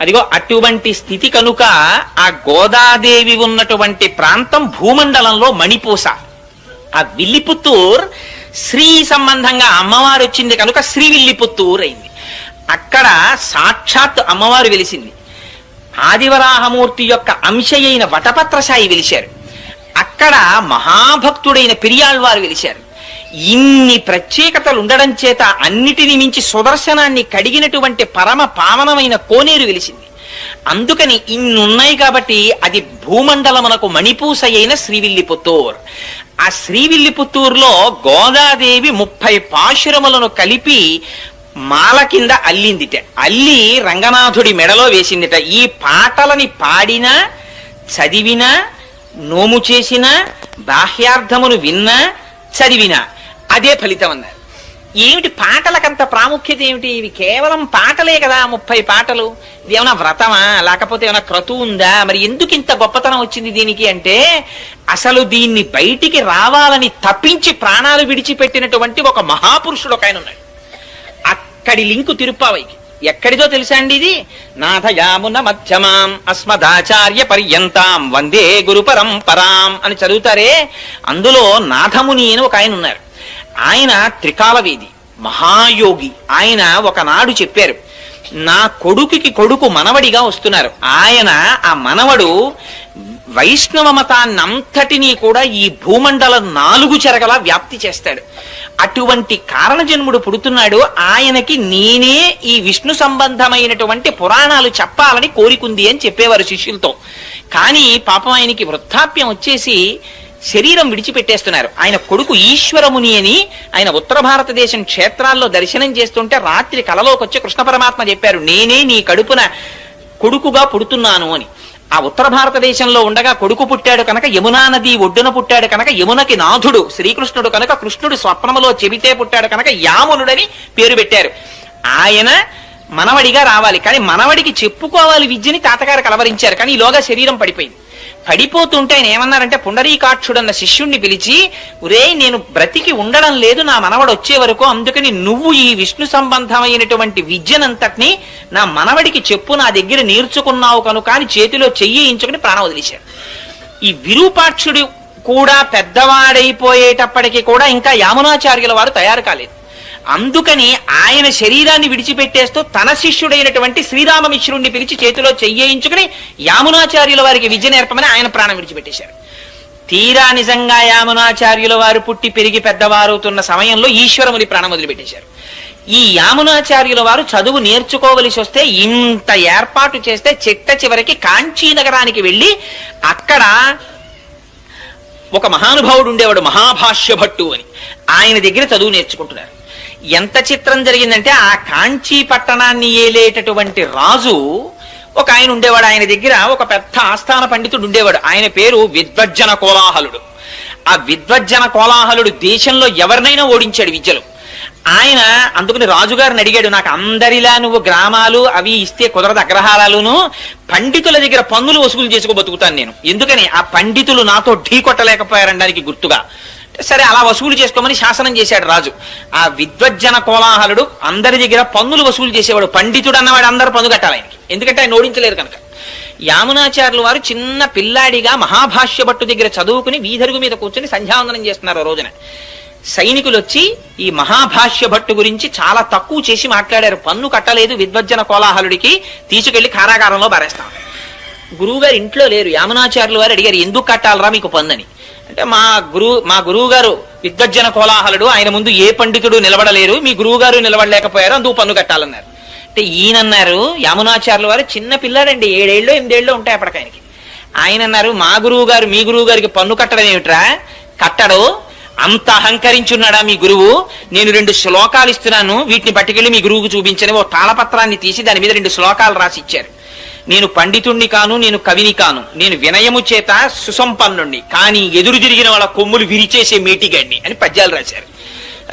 అదిగో అటువంటి స్థితి కనుక ఆ గోదాదేవి ఉన్నటువంటి ప్రాంతం భూమండలంలో మణిపూస. ఆ విల్లిపుత్తూర్ శ్రీ సంబంధంగా అమ్మవారు వచ్చింది కనుక శ్రీవిల్లిపుత్తూర్ అయింది. అక్కడ సాక్షాత్ అమ్మవారు వెలిసింది. ఆదివరాహమూర్తి యొక్క అంశయైన వటపత్రశాయి వెలిశారు. అక్కడ మహాభక్తుడైన పెరియాళ్వారు వెలిశారు. ఇన్ని ప్రత్యేకతలు ఉండడం చేత అన్నిటిని మించి సుదర్శనాన్ని కడిగినటువంటి పరమ పావనమైన కోనేరు వెలిసింది. అందుకని ఇన్నున్నాయి కాబట్టి అది భూమండలమునకు మణిపూస అయిన శ్రీవిల్లిపుత్తూర్. ఆ శ్రీవిల్లిపుత్తూరులో గోదాదేవి 30 పాశురములను కలిపి మాల కింద అల్లిందిట. అల్లి రంగనాథుడి మెడలో వేసిందిట. ఈ పాటలని పాడినా చదివినా నోము చేసినా బాహ్యార్థమును విన్నా చదివినా అదే ఫలితం అన్నారు. ఏమిటి పాటలకంత ప్రాముఖ్యత ఏమిటి? ఇవి కేవలం పాటలే కదా, 30 పాటలు. ఇది ఏమైనా వ్రతమా లేకపోతే ఏమైనా క్రతువు ఉందా? మరి ఎందుకు ఇంత గొప్పతనం వచ్చింది దీనికి అంటే అసలు దీన్ని బయటికి రావాలని తప్పించి ప్రాణాలు విడిచిపెట్టినటువంటి ఒక మహాపురుషుడు ఒక ఆయన ఉన్నాడు. అక్కడి లింకు తిరుప్పావైకి. ఎక్కడిదో తెలుసా అండి ఇది? నాథయామున మధ్యమాం అస్మదాచార్య పర్యంతాం వందే గురు పరంపరాం అని చదువుతారే, అందులో నాథముని అని ఒక ఆయన ఉన్నారు. ఆయన త్రికాలవేది మహాయోగి. ఆయన ఒకనాడు చెప్పారు, నా కొడుకు మనవడిగా వస్తున్నారు. ఆయన ఆ మనవడు వైష్ణవ మతాన్నంతటినీ కూడా ఈ భూమండలం 4 చెరగలా వ్యాప్తి చేస్తాడు. అటువంటి కారణజన్ముడు పుడుతున్నాడు. ఆయనకి నేనే ఈ విష్ణు సంబంధమైనటువంటి పురాణాలు చెప్పాలని కోరికుంది అని చెప్పేవారు శిష్యులతో. కానీ పాపం ఆయనకి వృద్ధాప్యం వచ్చేసి శరీరం విడిచిపెట్టేస్తున్నారు. ఆయన కొడుకు ఈశ్వరముని అని ఆయన ఉత్తర భారతదేశం క్షేత్రాల్లో దర్శనం చేస్తుంటే రాత్రి కలలోకి వచ్చి కృష్ణ పరమాత్మ చెప్పారు, నేనే నీ కడుపున కొడుకుగా పుడుతున్నాను అని. ఆ ఉత్తర భారతదేశంలో ఉండగా కొడుకు పుట్టాడు కనుక యమునా నది ఒడ్డున పుట్టాడు కనుక యమునకి నాథుడు శ్రీకృష్ణుడు కనుక కృష్ణుడు స్వప్నములో చెబితే పుట్టాడు కనుక యామునుడని పేరు పెట్టారు. ఆయన మనవడిగా రావాలి, కానీ మనవడికి చెప్పుకోవాలి విద్యని తాతగారు కలవరించారు. కానీ ఈలోగా శరీరం పడిపోయింది. పడిపోతుంటే ఆయన ఏమన్నారంటే పుండరీకాక్షుడన్న శిష్యుణ్ణి పిలిచి, ఒరే నేను బ్రతికి ఉండడం లేదు నా మనవడు వచ్చే వరకు, అందుకని నువ్వు ఈ విష్ణు సంబంధమైనటువంటి విద్యనంతటినీ నా మనవడికి చెప్పు, నా దగ్గర నేర్చుకున్నావు కనుక అని చేతిలో చెయ్యించుకుని ప్రాణం వదిలేశారు. ఈ విరూపాక్షుడు కూడా పెద్దవాడైపోయేటప్పటికీ కూడా ఇంకా యామునాచార్యుల వారు తయారు కాలేదు. అందుకని ఆయన శరీరాన్ని విడిచిపెట్టేస్తూ తన శిష్యుడైనటువంటి శ్రీరామమిశ్రుడిని పిలిచి చేతిలో చెయ్యించుకుని యామునాచార్యుల వారికి విద్య నేర్పమని ఆయన ప్రాణం విడిచిపెట్టేశారు. తీరా నిజంగా యామునాచార్యుల వారు పుట్టి పెరిగి పెద్దవారవుతున్న సమయంలో ఈశ్వరముని ప్రాణం వదిలిపెట్టేశారు. ఈ యామునాచార్యుల వారు చదువు నేర్చుకోవలసి వస్తే ఇంత ఏర్పాటు చేస్తే చిట్ట చివరికి కాంచీ నగరానికి వెళ్ళి అక్కడ ఒక మహానుభావుడు ఉండేవాడు మహాభాష్య భట్టు అని, ఆయన దగ్గర చదువు నేర్చుకుంటున్నారు. ఎంత చిత్రం జరిగిందంటే ఆ కాంచీ పట్టణాన్ని ఏలేటటువంటి రాజు ఒక ఆయన ఉండేవాడు. ఆయన దగ్గర ఒక పెద్ద ఆస్థాన పండితుడు ఉండేవాడు. ఆయన పేరు విద్వజ్జన కోలాహలుడు. ఆ విద్వజ్జన కోలాహలుడు దేశంలో ఎవరినైనా ఓడించాడు విద్యలో. ఆయన అందుకని రాజుగారిని అడిగాడు, నాకు అందరిలా నువ్వు గ్రామాలు అవి ఇస్తే కుదరదు, అగ్రహారాలును, పండితుల దగ్గర పన్నులు వసూలు చేసుకో బతుకుతాను నేను. ఎందుకని ఆ పండితులు నాతో ఢీ కొట్టలేకపోయారనడానికి గుర్తుగా. సరే అలా వసూలు చేసుకోమని శాసనం చేశాడు రాజు. ఆ విద్వజ్జన కోలాహలుడు అందరి దగ్గర పన్నులు వసూలు చేసేవాడు. పండితుడు అన్నవాడు అందరూ పన్ను కట్టాలి ఆయనకి, ఎందుకంటే ఆయన ఓడించలేరు కనుక. యామునాచార్యులు వారు చిన్న పిల్లాడిగా మహాభాష్య భట్టు దగ్గర చదువుకుని వీధరుగు మీద కూర్చొని సంధ్యావందనం చేస్తున్నారు. రోజున సైనికులు వచ్చి ఈ మహాభాష్య భట్టు గురించి చాలా తక్కువ చేసి మాట్లాడారు. పన్ను కట్టలేదు విద్వజ్జన కోలాహలుడికి, తీసుకెళ్లి కారాగారంలో బారేస్తాం. గురువుగారు ఇంట్లో లేరు. యామునాచార్యులు వారు అడిగారు, ఎందుకు కట్టాలరా మీకు పన్ను అని. అంటే మా గురువు గారు విద్వజ్జన కోలాహలుడు, ఆయన ముందు ఏ పండితుడు నిలబడలేరు, మీ గురువు గారు నిలబడలేకపోయారు, అందుకు పన్ను కట్టాలన్నారు. అంటే ఈయనన్నారు, యామునాచార్యుల వారు చిన్న పిల్లాడండి, 7 ఏళ్ళు 8 ఏళ్ళు ఉంటాయి అప్పటికాయనకి. ఆయన అన్నారు, మా గురువు గారు మీ గురువు గారికి పన్ను కట్టడం ఏమిట్రా, కట్టడు, అంత అహంకరించున్నాడా మీ గురువు. నేను 2 శ్లోకాలు ఇస్తున్నాను, వీటిని పట్టుకెళ్ళి మీ గురువుకు చూపించని ఓ తాళపత్రాన్ని తీసి దాని మీద 2 శ్లోకాలు రాసి ఇచ్చారు. నేను పండితుణ్ణి కాను, నేను కవిని కాను, నేను వినయము చేత సుసంపన్నుణ్ణి, కానీ ఎదురు తిరిగిన వాళ్ళ కొమ్ములు విరిచేసే మేటిగాడిని అని పద్యాలు రాశారు.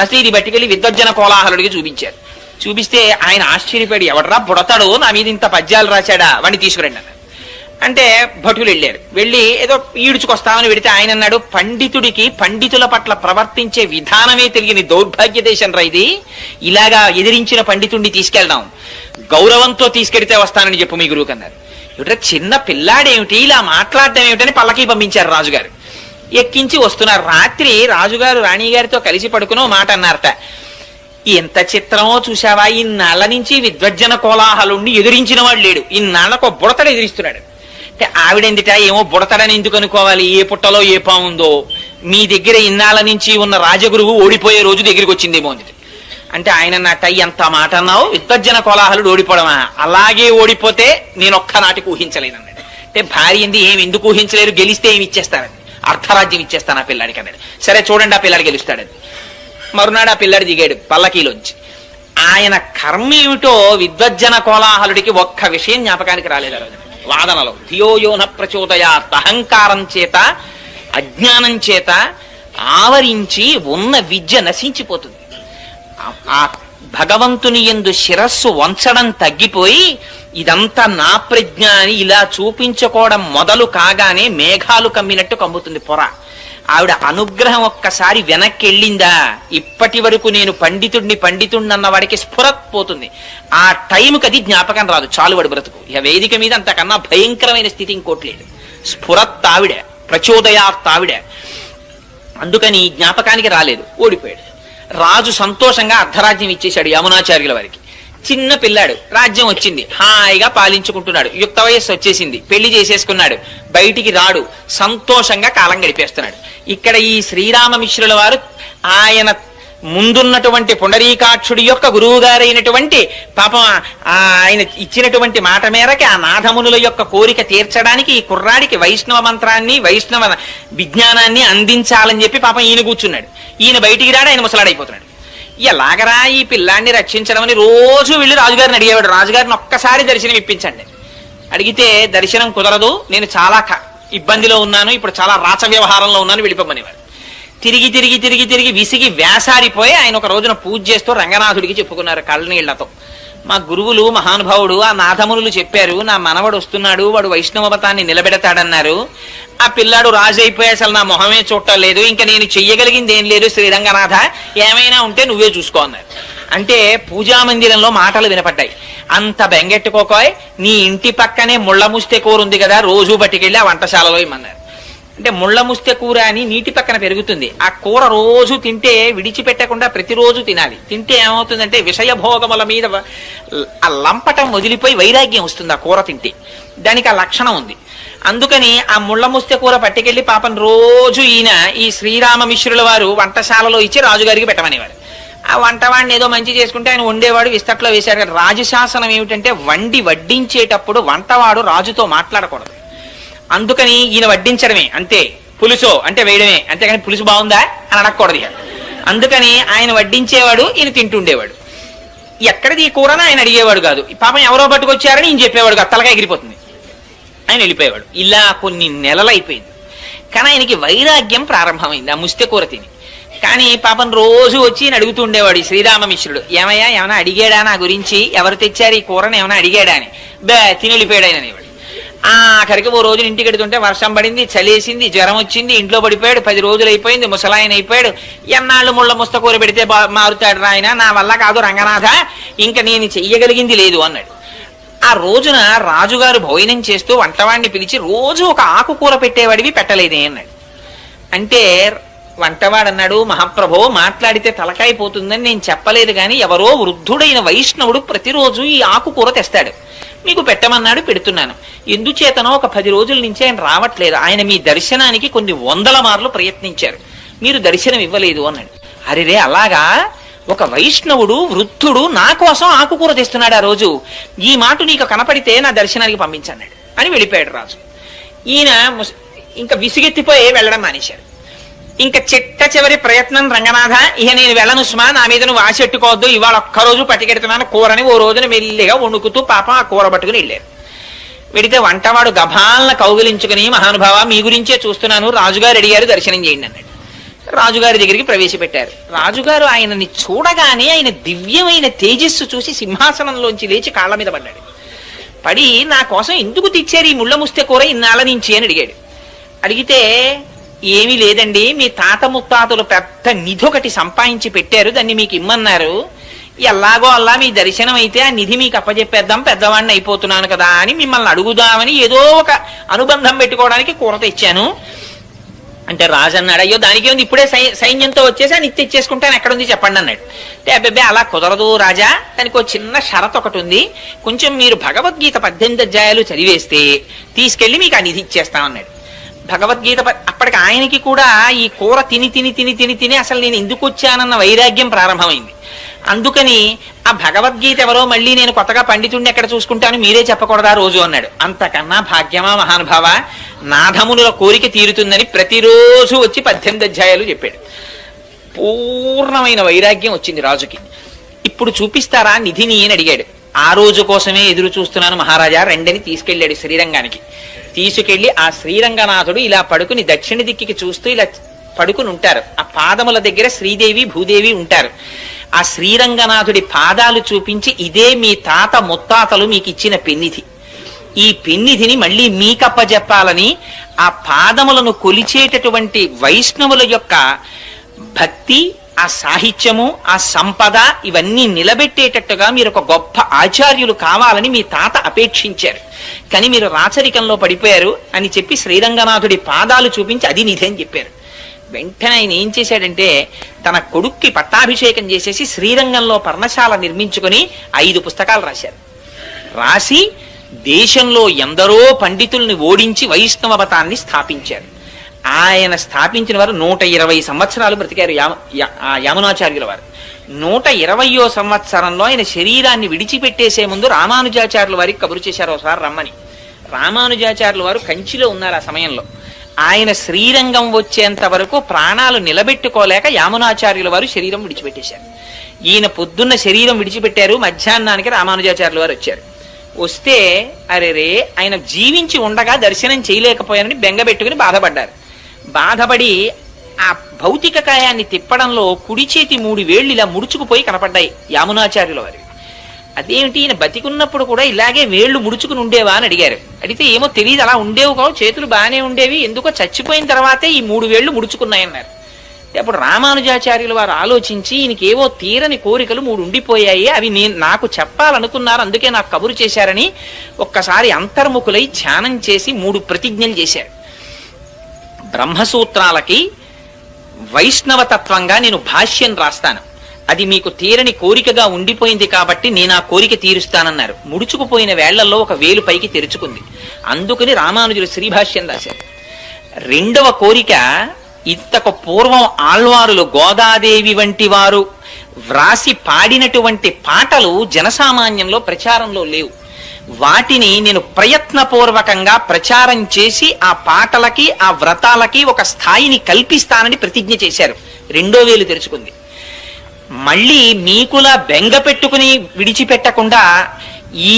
అసలు ఇది పట్టుకెళ్ళి విద్వజ్జన కోలాహలుడికి చూపించారు. చూపిస్తే ఆయన ఆశ్చర్యపడి, ఎవడరా బుడతాడు నా మీద ఇంత పద్యాలు రాశాడా, వాడిని తీసుకురండి అన్నారు. అంటే భటులు వెళ్ళారు. వెళ్ళి ఏదో ఈడ్చుకొస్తామని పెడితే ఆయన అన్నాడు, పండితుడికి పండితుల పట్ల ప్రవర్తించే విధానమే తెలియని దౌర్భాగ్య దేశం రా ఇది, ఇలాగా ఎదిరించిన పండితుడిని తీసుకెళ్దాం, గౌరవంతో తీసుకెడితే వస్తానని చెప్పు మీ గురువుకి అన్నారు. ఏమిటో చిన్న పిల్లాడేమిటి ఇలా మాట్లాడడం ఏమిటని పల్లకి పంపించారు రాజుగారు. ఎక్కించి వస్తున్నారు. రాత్రి రాజుగారు రాణిగారితో కలిసి పడుకునో మాట అన్నారట, ఎంత చిత్రమో చూసావా, ఇన్నాళ్ల నుంచి విద్వజ్జన కోలాహలుణ్ణి ఎదిరించిన వాడు లేడు, ఇన్నాళ్లకు బుడతడు ఎదిరిస్తున్నాడు. అంటే ఆవిడెందుట ఏమో బుడతడని ఎందుకు అనుకోవాలి, ఏ పుట్టలో ఏ పాముందో, మీ దగ్గర ఇన్నాళ్ల నుంచి ఉన్న రాజగురువు ఓడిపోయే రోజు దగ్గరికి వచ్చిందేమో అంది. అంటే ఆయన అన్నట్ట, ఎంత మాట అన్నావు, విద్వజ్జన కోలాహలుడు ఓడిపోవడమా, అలాగే ఓడిపోతే నేను ఒక్కనాటికి ఊహించలేనన్నాడు. అంటే భార్య ఏమి ఎందుకు ఊహించలేరు, గెలిస్తే ఏమి ఇచ్చేస్తానని, అర్ధరాజ్యం ఇచ్చేస్తాను ఆ పిల్లాడికి అన్నాడు. సరే చూడండి ఆ పిల్లాడు గెలుస్తాడని. మరునాడు ఆ పిల్లాడు దిగాడు పల్లకీలోంచి. ఆయన కర్మ ఏమిటో విద్వజ్జన కోలాహలుడికి ఒక్క విషయం జ్ఞాపకానికి రాలేదు ఆ రోజున. వాదనలో ధియోయోన ప్రచోదయాత్, అహంకారం చేత అజ్ఞానం చేత ఆవరించి ఉన్న విద్య నశించిపోతుంది. ఆ భగవంతుని యందు శిరస్సు వంచడం తగ్గిపోయి ఇదంతా నా ప్రజ్ఞ అని ఇలా చూపించుకోవడం మొదలు కాగానే మేఘాలు కమ్మినట్టు కమ్ముతుంది పొర. ఆవిడ అనుగ్రహం ఒక్కసారి వెనక్కి వెళ్ళిందా, ఇప్పటి వరకు నేను పండితుడిని అన్న వాడికి స్ఫురత్ పోతుంది. ఆ టైంకి అది జ్ఞాపకం రాదు, చాలు వాడు బ్రతుకు. ఇక వేదిక మీద అంతకన్నా భయంకరమైన స్థితి ఇంకోట్లేదు. స్ఫురత్ ఆవిడ, ప్రచోదయాత్ ఆవిడ. అందుకని జ్ఞాపకానికి రాలేదు, ఓడిపోయాడు. రాజు సంతోషంగా అర్ధరాజ్యం ఇచ్చేశాడు యమునాచార్యుల వారికి. చిన్న పిల్లాడు, రాజ్యం వచ్చింది, హాయిగా పాలించుకుంటున్నాడు, యుక్త వయస్సు వచ్చేసింది, పెళ్లి చేసేసుకున్నాడు, బయటికి రాడు, సంతోషంగా కాలం గడిపేస్తున్నాడు. ఇక్కడ ఈ శ్రీరామమిశ్రుల వారు ఆయన ముందున్నటువంటి పుండరీకాక్షుడి యొక్క గురువు గారైనటువంటి పాపం ఆయన ఇచ్చినటువంటి మాట మేరకి ఆ నాథమునుల యొక్క కోరిక తీర్చడానికి ఈ కుర్రాడికి వైష్ణవ మంత్రాన్ని వైష్ణవ విజ్ఞానాన్ని అందించాలని చెప్పి పాపం ఈయన కూర్చున్నాడు. ఈయన బయటికి రాడు, ఆయన ముసలాడైపోతున్నాడు. ఎలాగరా ఈ పిల్లాన్ని రక్షించడం అని రోజు వెళ్ళి రాజుగారిని అడిగేవాడు. రాజుగారిని ఒక్కసారి దర్శనం ఇప్పించండి. అడిగితే దర్శనం కుదరదు, నేను చాలా ఇబ్బందిలో ఉన్నాను, ఇప్పుడు చాలా రాచ వ్యవహారంలో ఉన్నాను, వెళ్ళిపోమనేవాడు. తిరిగి తిరిగి తిరిగి తిరిగి విసిగి వేసారిపోయి ఆయన ఒక రోజున పూజ చేస్తూ రంగనాథుడికి చెప్పుకున్నారు కళ్ళనీళ్లతో, మా గురువులు మహానుభావుడు ఆ నాథమునులు చెప్పారు, నా మనవడు వస్తున్నాడు, వాడు వైష్ణవ మతాన్ని నిలబెడతాడన్నారు, ఆ పిల్లాడు రాజు అయిపోయి అసలు నా మొహమే చూడటం లేదు, ఇంకా నేను చెయ్యగలిగింది ఏం లేదు, శ్రీరంగనాథ ఏమైనా ఉంటే నువ్వే చూసుకో అన్నారు. అంటే పూజా మందిరంలో మాటలు వినపడ్డాయి, అంత బెంగెట్టుకోకోయ్, నీ ఇంటి పక్కనే ముళ్ళ ముస్తె కూర ఉంది కదా, రోజు బట్టికెళ్ళి ఆ వంటశాలలో ఇమ్మన్నారు. అంటే ముళ్ళ ముస్తె కూర అని నీటి పక్కన పెరుగుతుంది, ఆ కూర రోజు తింటే విడిచిపెట్టకుండా ప్రతిరోజు తినాలి. తింటే ఏమవుతుందంటే విషయభోగముల మీద ఆ లంపటం వదిలిపోయి వైరాగ్యం వస్తుంది ఆ కూర తింటే, దానికి ఆ లక్షణం ఉంది. అందుకని ఆ ముళ్ళ ముస్తె కూర పట్టుకెళ్లి పాపం రోజు ఈయన ఈ శ్రీరామమిశ్రుల వారు వంటశాలలో ఇచ్చి రాజుగారికి పెట్టమనేవారు. ఆ వంటవాడిని ఏదో మంచి చేసుకుంటే ఆయన వండేవాడు, విస్తట్లో వేశాడు. రాజశాసనం ఏమిటంటే వడ్డించేటప్పుడు వంటవాడు రాజుతో మాట్లాడకూడదు. అందుకని ఈయన వడ్డించడమే అంతే, పులుసో అంటే వేయడమే, అంతేగాని పులుసు బాగుందా అని అడగకూడదు. అందుకని ఆయన వడ్డించేవాడు, ఈయన తింటుండేవాడు. ఎక్కడిది ఈ కూరని ఆయన అడిగేవాడు కాదు. పాపం ఎవరో పట్టుకొచ్చారని ఈయన చెప్పేవాడు కాదు, తలగా ఎగిరిపోతుంది, ఆయన వెళ్ళిపోయేవాడు. ఇలా కొన్ని నెలలు అయిపోయింది. కానీ ఆయనకి వైరాగ్యం ప్రారంభమైంది ఆ ముస్తె కూర తిని. కానీ పాపం రోజు వచ్చి ఈయన అడుగుతుండేవాడు ఈ శ్రీరామమిశ్రుడు, ఏమయ్యా ఏమైనా అడిగాడా నా గురించి, ఎవరు తెచ్చారు ఈ కూరని ఏమైనా అడిగాడా అని. తిని వెళ్ళిపోయాడు ఆయన అనేవాడు. ఆఖరికి ఓ రోజు ఇంటికి ఎడుతుంటే వర్షం పడింది, చలేసింది, జ్వరం వచ్చింది, ఇంట్లో పడిపోయాడు, 10 రోజులు అయిపోయింది, ముసలాయన అయిపోయాడు. ఎన్నాళ్ళు ముళ్ళ ముస్తకూర పెడితే మారుతాడు రాయన, నా వల్ల కాదు రంగనాథ, ఇంకా నేను చెయ్యగలిగింది లేదు అన్నాడు. ఆ రోజున రాజుగారు భోజనం చేస్తూ వంటవాడిని పిలిచి, రోజు ఒక ఆకుకూర పెట్టేవాడివి పెట్టలేదే అన్నాడు. అంటే వంటవాడు అన్నాడు, మహాప్రభో మాట్లాడితే తలకాయిపోతుందని నేను చెప్పలేదు, కానీ ఎవరో వృద్ధుడైన వైష్ణవుడు ప్రతిరోజు ఈ ఆకుకూర తెస్తాడు, మీకు పెట్టమన్నాడు, పెడుతున్నాను. ఎందుచేతనో ఒక 10 రోజుల నుంచి ఆయన రావట్లేదు, ఆయన మీ దర్శనానికి కొన్ని 100 మార్లు ప్రయత్నించారు, మీరు దర్శనం ఇవ్వలేదు అన్నాడు. అరెరే అలాగా, ఒక వైష్ణవుడు వృద్ధుడు నా కోసం ఆకుకూర తెస్తున్నాడు ఆ రోజు, ఈ మాట నీకు కనపడితే నా దర్శనానికి పంపించన్నాడు అని వెళ్ళిపోయాడు రాజు. ఈయన ఇంకా విసిగెత్తిపోయి వెళ్ళడం మానేశాడు. ఇంకా చిట్ట చివరి ప్రయత్నం, రంగనాథ ఇక నేను వెళ్ళను సుమా, నా మీద నువ్వు ఆశెట్టుకోవద్దు, ఇవాళ ఒక్కరోజు పట్టుకెడుతున్నాను కూరని. ఓ రోజున మెల్లిగా వణుకుతూ పాపం ఆ కూర పట్టుకుని వెళ్ళారు. వెడితే వంటవాడు గభాలన కౌగిలించుకుని, మహానుభావ మీ గురించే చూస్తున్నాను, రాజుగారు అడిగారు దర్శనం చేయండి అన్నాడు. రాజుగారి దగ్గరికి ప్రవేశపెట్టారు. రాజుగారు ఆయనని చూడగానే ఆయన దివ్యమైన తేజస్సు చూసి సింహాసనంలోంచి లేచి కాళ్ళ మీద పడ్డాడు. పడి, నా కోసం ఎందుకు తెచ్చారు ఈ ముళ్ళ ముస్తె కూర ఇన్నాళ్ళ నుంచి అని అడిగాడు. అడిగితే, ఏమీ లేదండి, మీ తాత ముత్తాతలు పెద్ద నిధి ఒకటి సంపాదించి పెట్టారు, దాన్ని మీకు ఇమ్మన్నారు, ఎలాగో అలా మీ దర్శనం అయితే ఆ నిధి మీకు అప్పచెప్పేద్దాం, పెద్దవాడిని అయిపోతున్నాను కదా అని మిమ్మల్ని అడుగుదామని ఏదో ఒక అనుబంధం పెట్టుకోవడానికి కూర తెచ్చాను అంటే రాజన్నాడు, అయ్యో దానికి ఉంది, ఇప్పుడే సైన్యంతో వచ్చేసి ఆ నిత్య తెచ్చేసుకుంటాను, ఎక్కడుంది చెప్పండి అన్నాడు. అంటే అబ్బాయి అలా కుదరదు రాజా, దానికి ఒక చిన్న షరత్ ఒకటి ఉంది, కొంచెం మీరు భగవద్గీత 18 అధ్యాయాలు చదివేస్తే తీసుకెళ్లి మీకు ఆ నిధి ఇచ్చేస్తామన్నాడు. భగవద్గీత అప్పటికి ఆయనకి కూడా ఈ కూర తిని తిని తిని తిని తిని అసలు నేను ఎందుకు వచ్చానన్న వైరాగ్యం ప్రారంభమైంది. అందుకని ఆ భగవద్గీత ఎవరో మళ్ళీ నేను కొత్తగా పండితుడిని ఎక్కడ చూసుకుంటాను, మీరే చెప్పకూడదా రోజు అన్నాడు. అంతకన్నా భాగ్యమా మహానుభావ, నాథమునుల కోరిక తీరుతుందని ప్రతిరోజు వచ్చి 18 అధ్యాయాలు చెప్పాడు. పూర్ణమైన వైరాగ్యం వచ్చింది రాజుకి. ఇప్పుడు చూపిస్తారా నిధిని అని అడిగాడు. ఆ రోజు కోసమే ఎదురు చూస్తున్నాను మహారాజా, రెండని తీసుకెళ్లాడు శ్రీరంగానికి. తీసుకెళ్లి ఆ శ్రీరంగనాథుడు ఇలా పడుకుని దక్షిణ దిక్కికి చూస్తూ ఇలా పడుకుని ఉంటారు. ఆ పాదముల దగ్గర శ్రీదేవి భూదేవి ఉంటారు. ఆ శ్రీరంగనాథుడి పాదాలు చూపించి, ఇదే మీ తాత ముత్తాతలు మీకు ఇచ్చిన పెన్నిధి, ఈ పెన్నిధిని మళ్ళీ మీకప్పజెప్పాలని ఆ పాదములను కొలిచేటటువంటి వైష్ణవుల యొక్క భక్తి, ఆ సాహిత్యము, ఆ సంపద ఇవన్నీ నిలబెట్టేటట్టుగా మీరు ఒక గొప్ప ఆచార్యులు కావాలని మీ తాత అపేక్షించారు, కానీ మీరు రాచరికంలో పడిపోయారు అని చెప్పి శ్రీరంగనాథుడి పాదాలు చూపించి అది నిధి అని చెప్పారు. వెంటనే ఆయన ఏం చేశాడంటే తన కొడుక్కి పట్టాభిషేకం చేసేసి శ్రీరంగంలో పర్ణశాల నిర్మించుకుని 5 పుస్తకాలు రాశారు. రాసి దేశంలో ఎందరో పండితుల్ని ఓడించి వైష్ణవ మతాన్ని స్థాపించారు. ఆయన స్థాపించిన వారు 120 సంవత్సరాలు బ్రతికారు యామునాచార్యుల వారు. 120వ సంవత్సరంలో ఆయన శరీరాన్ని విడిచిపెట్టేసే ముందు రామానుజాచార్యుల వారికి కబురు చేశారు ఒకసారి రమ్మని. రామానుజాచార్యుల వారు కంచిలో ఉన్నారు ఆ సమయంలో. ఆయన శ్రీరంగం వచ్చేంత వరకు ప్రాణాలు నిలబెట్టుకోలేక యామునాచార్యుల వారు శరీరం విడిచిపెట్టేశారు. ఈయన పొద్దున్న శరీరం విడిచిపెట్టారు, మధ్యాహ్నానికి రామానుజాచార్యుల వారు వచ్చారు. వస్తే అరెరే ఆయన జీవించి ఉండగా దర్శనం చేయలేకపోయానని బెంగబెట్టుకుని బాధపడ్డారు. బాధపడి ఆ భౌతిక కాయాన్ని తిప్పడంలో కుడి చేతి 3 వేళ్లు ఇలా ముడుచుకుపోయి కనపడ్డాయి యామునాచార్యుల వారి. అదేమిటి, ఈయన బతికున్నప్పుడు కూడా ఇలాగే వేళ్లు ముడుచుకుని ఉండేవా అని అడిగారు. అడిగితే ఏమో తెలియదు, అలా ఉండేవి కావు, చేతులు బాగానే ఉండేవి, ఎందుకో చచ్చిపోయిన తర్వాతే ఈ 3 వేళ్లు ముడుచుకున్నాయన్నారు. అప్పుడు రామానుజాచార్యుల వారు ఆలోచించి, ఈయనకేవో తీరని కోరికలు 3 ఉండిపోయాయి, అవి నాకు చెప్పాలనుకున్నారు, అందుకే నాకు కబురు చేశారని ఒక్కసారి అంతర్ముఖులై ధ్యానం చేసి 3 ప్రతిజ్ఞలు చేశారు. బ్రహ్మసూత్రాలకి వైష్ణవతత్వంగా నేను భాష్యం రాస్తాను, అది మీకు తీరని కోరికగా ఉండిపోయింది కాబట్టి నేను ఆ కోరిక తీరుస్తానన్నారు. ముడుచుకుపోయిన వేళ్లలో ఒక వేలు పైకి తెరుచుకుంది, అందుకని రామానుజులు శ్రీభాష్యం రాశారు. 2వ కోరిక, ఇంతకు పూర్వం ఆళ్వారులు గోదాదేవి వంటి వారు వ్రాసి పాడినటువంటి పాటలు జనసామాన్యంలో ప్రచారంలో లేవు, వాటిని నేను ప్రయత్నపూర్వకంగా ప్రచారం చేసి ఆ పాటలకి ఆ వ్రతాలకి ఒక స్థాయిని కల్పిస్తానని ప్రతిజ్ఞ చేశారు. 2వ వేలు తెరుచుకుంది. మళ్ళీ మీకులా బెంగ పెట్టుకుని విడిచిపెట్టకుండా ఈ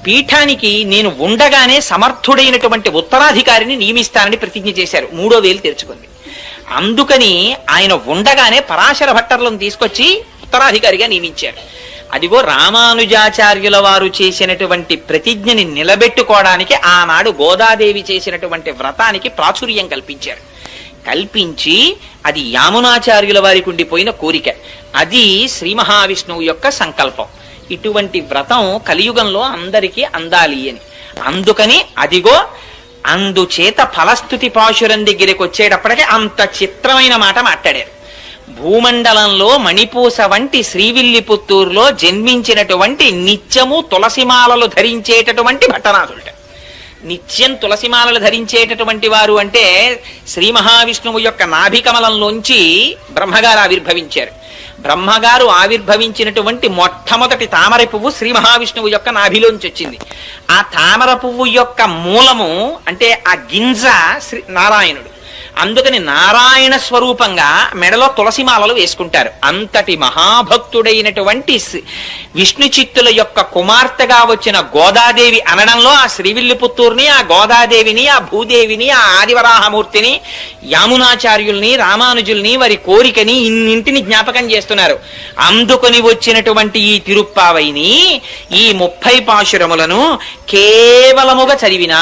పీఠానికి నేను ఉండగానే సమర్థుడైనటువంటి ఉత్తరాధికారిని నియమిస్తానని ప్రతిజ్ఞ చేశారు. 3వ వేలు తెరుచుకుంది. అందుకని ఆయన ఉండగానే పరాశర భట్టర్లను తీసుకొచ్చి ఉత్తరాధికారిగా నియమించారు. అదిగో రామానుజాచార్యుల వారు చేసినటువంటి ప్రతిజ్ఞని నిలబెట్టుకోవడానికి ఆనాడు గోదాదేవి చేసినటువంటి వ్రతానికి ప్రాచుర్యం కల్పించారు. కల్పించి అది యామునాచార్యుల వారికి ఉండిపోయిన కోరిక, అది శ్రీ మహావిష్ణువు యొక్క సంకల్పం. ఇటువంటి వ్రతం కలియుగంలో అందరికీ అందాలి అని. అందుకని అదిగో అందుచేత ఫలస్థుతి పాశురం దగ్గరికి వచ్చేటప్పటికి అంత చిత్రమైన మాట మాట్లాడారు. భూమండలంలో మణిపూస వంటి శ్రీవిల్లిపుత్తూరులో జన్మించినటువంటి నిత్యము తులసిమాలలు ధరించేటటువంటి భట్టనాథుడు. నిత్యం తులసిమాలలు ధరించేటటువంటి వారు అంటే శ్రీ మహావిష్ణువు యొక్క నాభికమలంలోంచి బ్రహ్మగారు ఆవిర్భవించారు. బ్రహ్మగారు ఆవిర్భవించినటువంటి మొట్టమొదటి తామర పువ్వు శ్రీ మహావిష్ణువు యొక్క నాభిలోంచి వచ్చింది. ఆ తామర పువ్వు యొక్క మూలము అంటే ఆ గింజ శ్రీ నారాయణుడు. అందుకని నారాయణ స్వరూపంగా మెడలో తులసిమాలలు వేసుకుంటారు. అంతటి మహాభక్తుడైనటువంటి విష్ణు చిత్తుల యొక్క కుమార్తెగా వచ్చిన గోదాదేవి అనడంలో ఆ శ్రీవిల్లిపుత్తూరుని, ఆ గోదాదేవిని, ఆ భూదేవిని, ఆ ఆదివరాహమూర్తిని, యామునాచార్యుల్ని, రామానుజుల్ని, వారి కోరికని ఇన్నింటిని జ్ఞాపకం చేస్తున్నారు. అందుకొని వచ్చినటువంటి ఈ తిరుప్పావైని ఈ 30 పాశురములను కేవలముగా చదివినా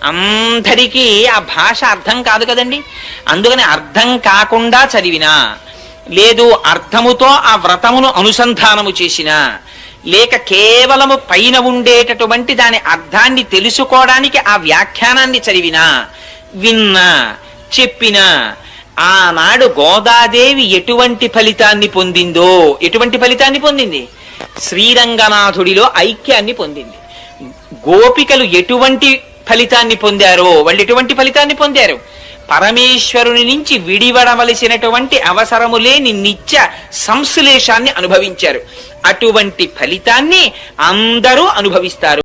అందరికీ ఆ భాష అర్థం కాదు కదండి. అందుకని అర్థం కాకుండా చదివినా, లేదు అర్థముతో ఆ వ్రతమును అనుసంధానము చేసినా, లేక కేవలము పైన ఉండేటటువంటి దాని అర్థాన్ని తెలుసుకోవడానికి ఆ వ్యాఖ్యానాన్ని చదివినా, విన్నా, చెప్పినా, ఆనాడు గోదాదేవి ఎటువంటి ఫలితాన్ని పొందిందో, ఎటువంటి ఫలితాన్ని పొందింది? శ్రీరంగనాథుడిలో ఐక్యాన్ని పొందింది. గోపికలు ఎటువంటి ఫలితాన్ని పొందారో వాళ్ళు ఎటువంటి ఫలితాన్ని పొందారు? పరమేశ్వరుని నుంచి విడివడవలసినటువంటి అవసరము లేని నిత్య సంశ్లేషాన్ని అనుభవించారు. అటువంటి ఫలితాన్ని అందరూ అనుభవిస్తారు.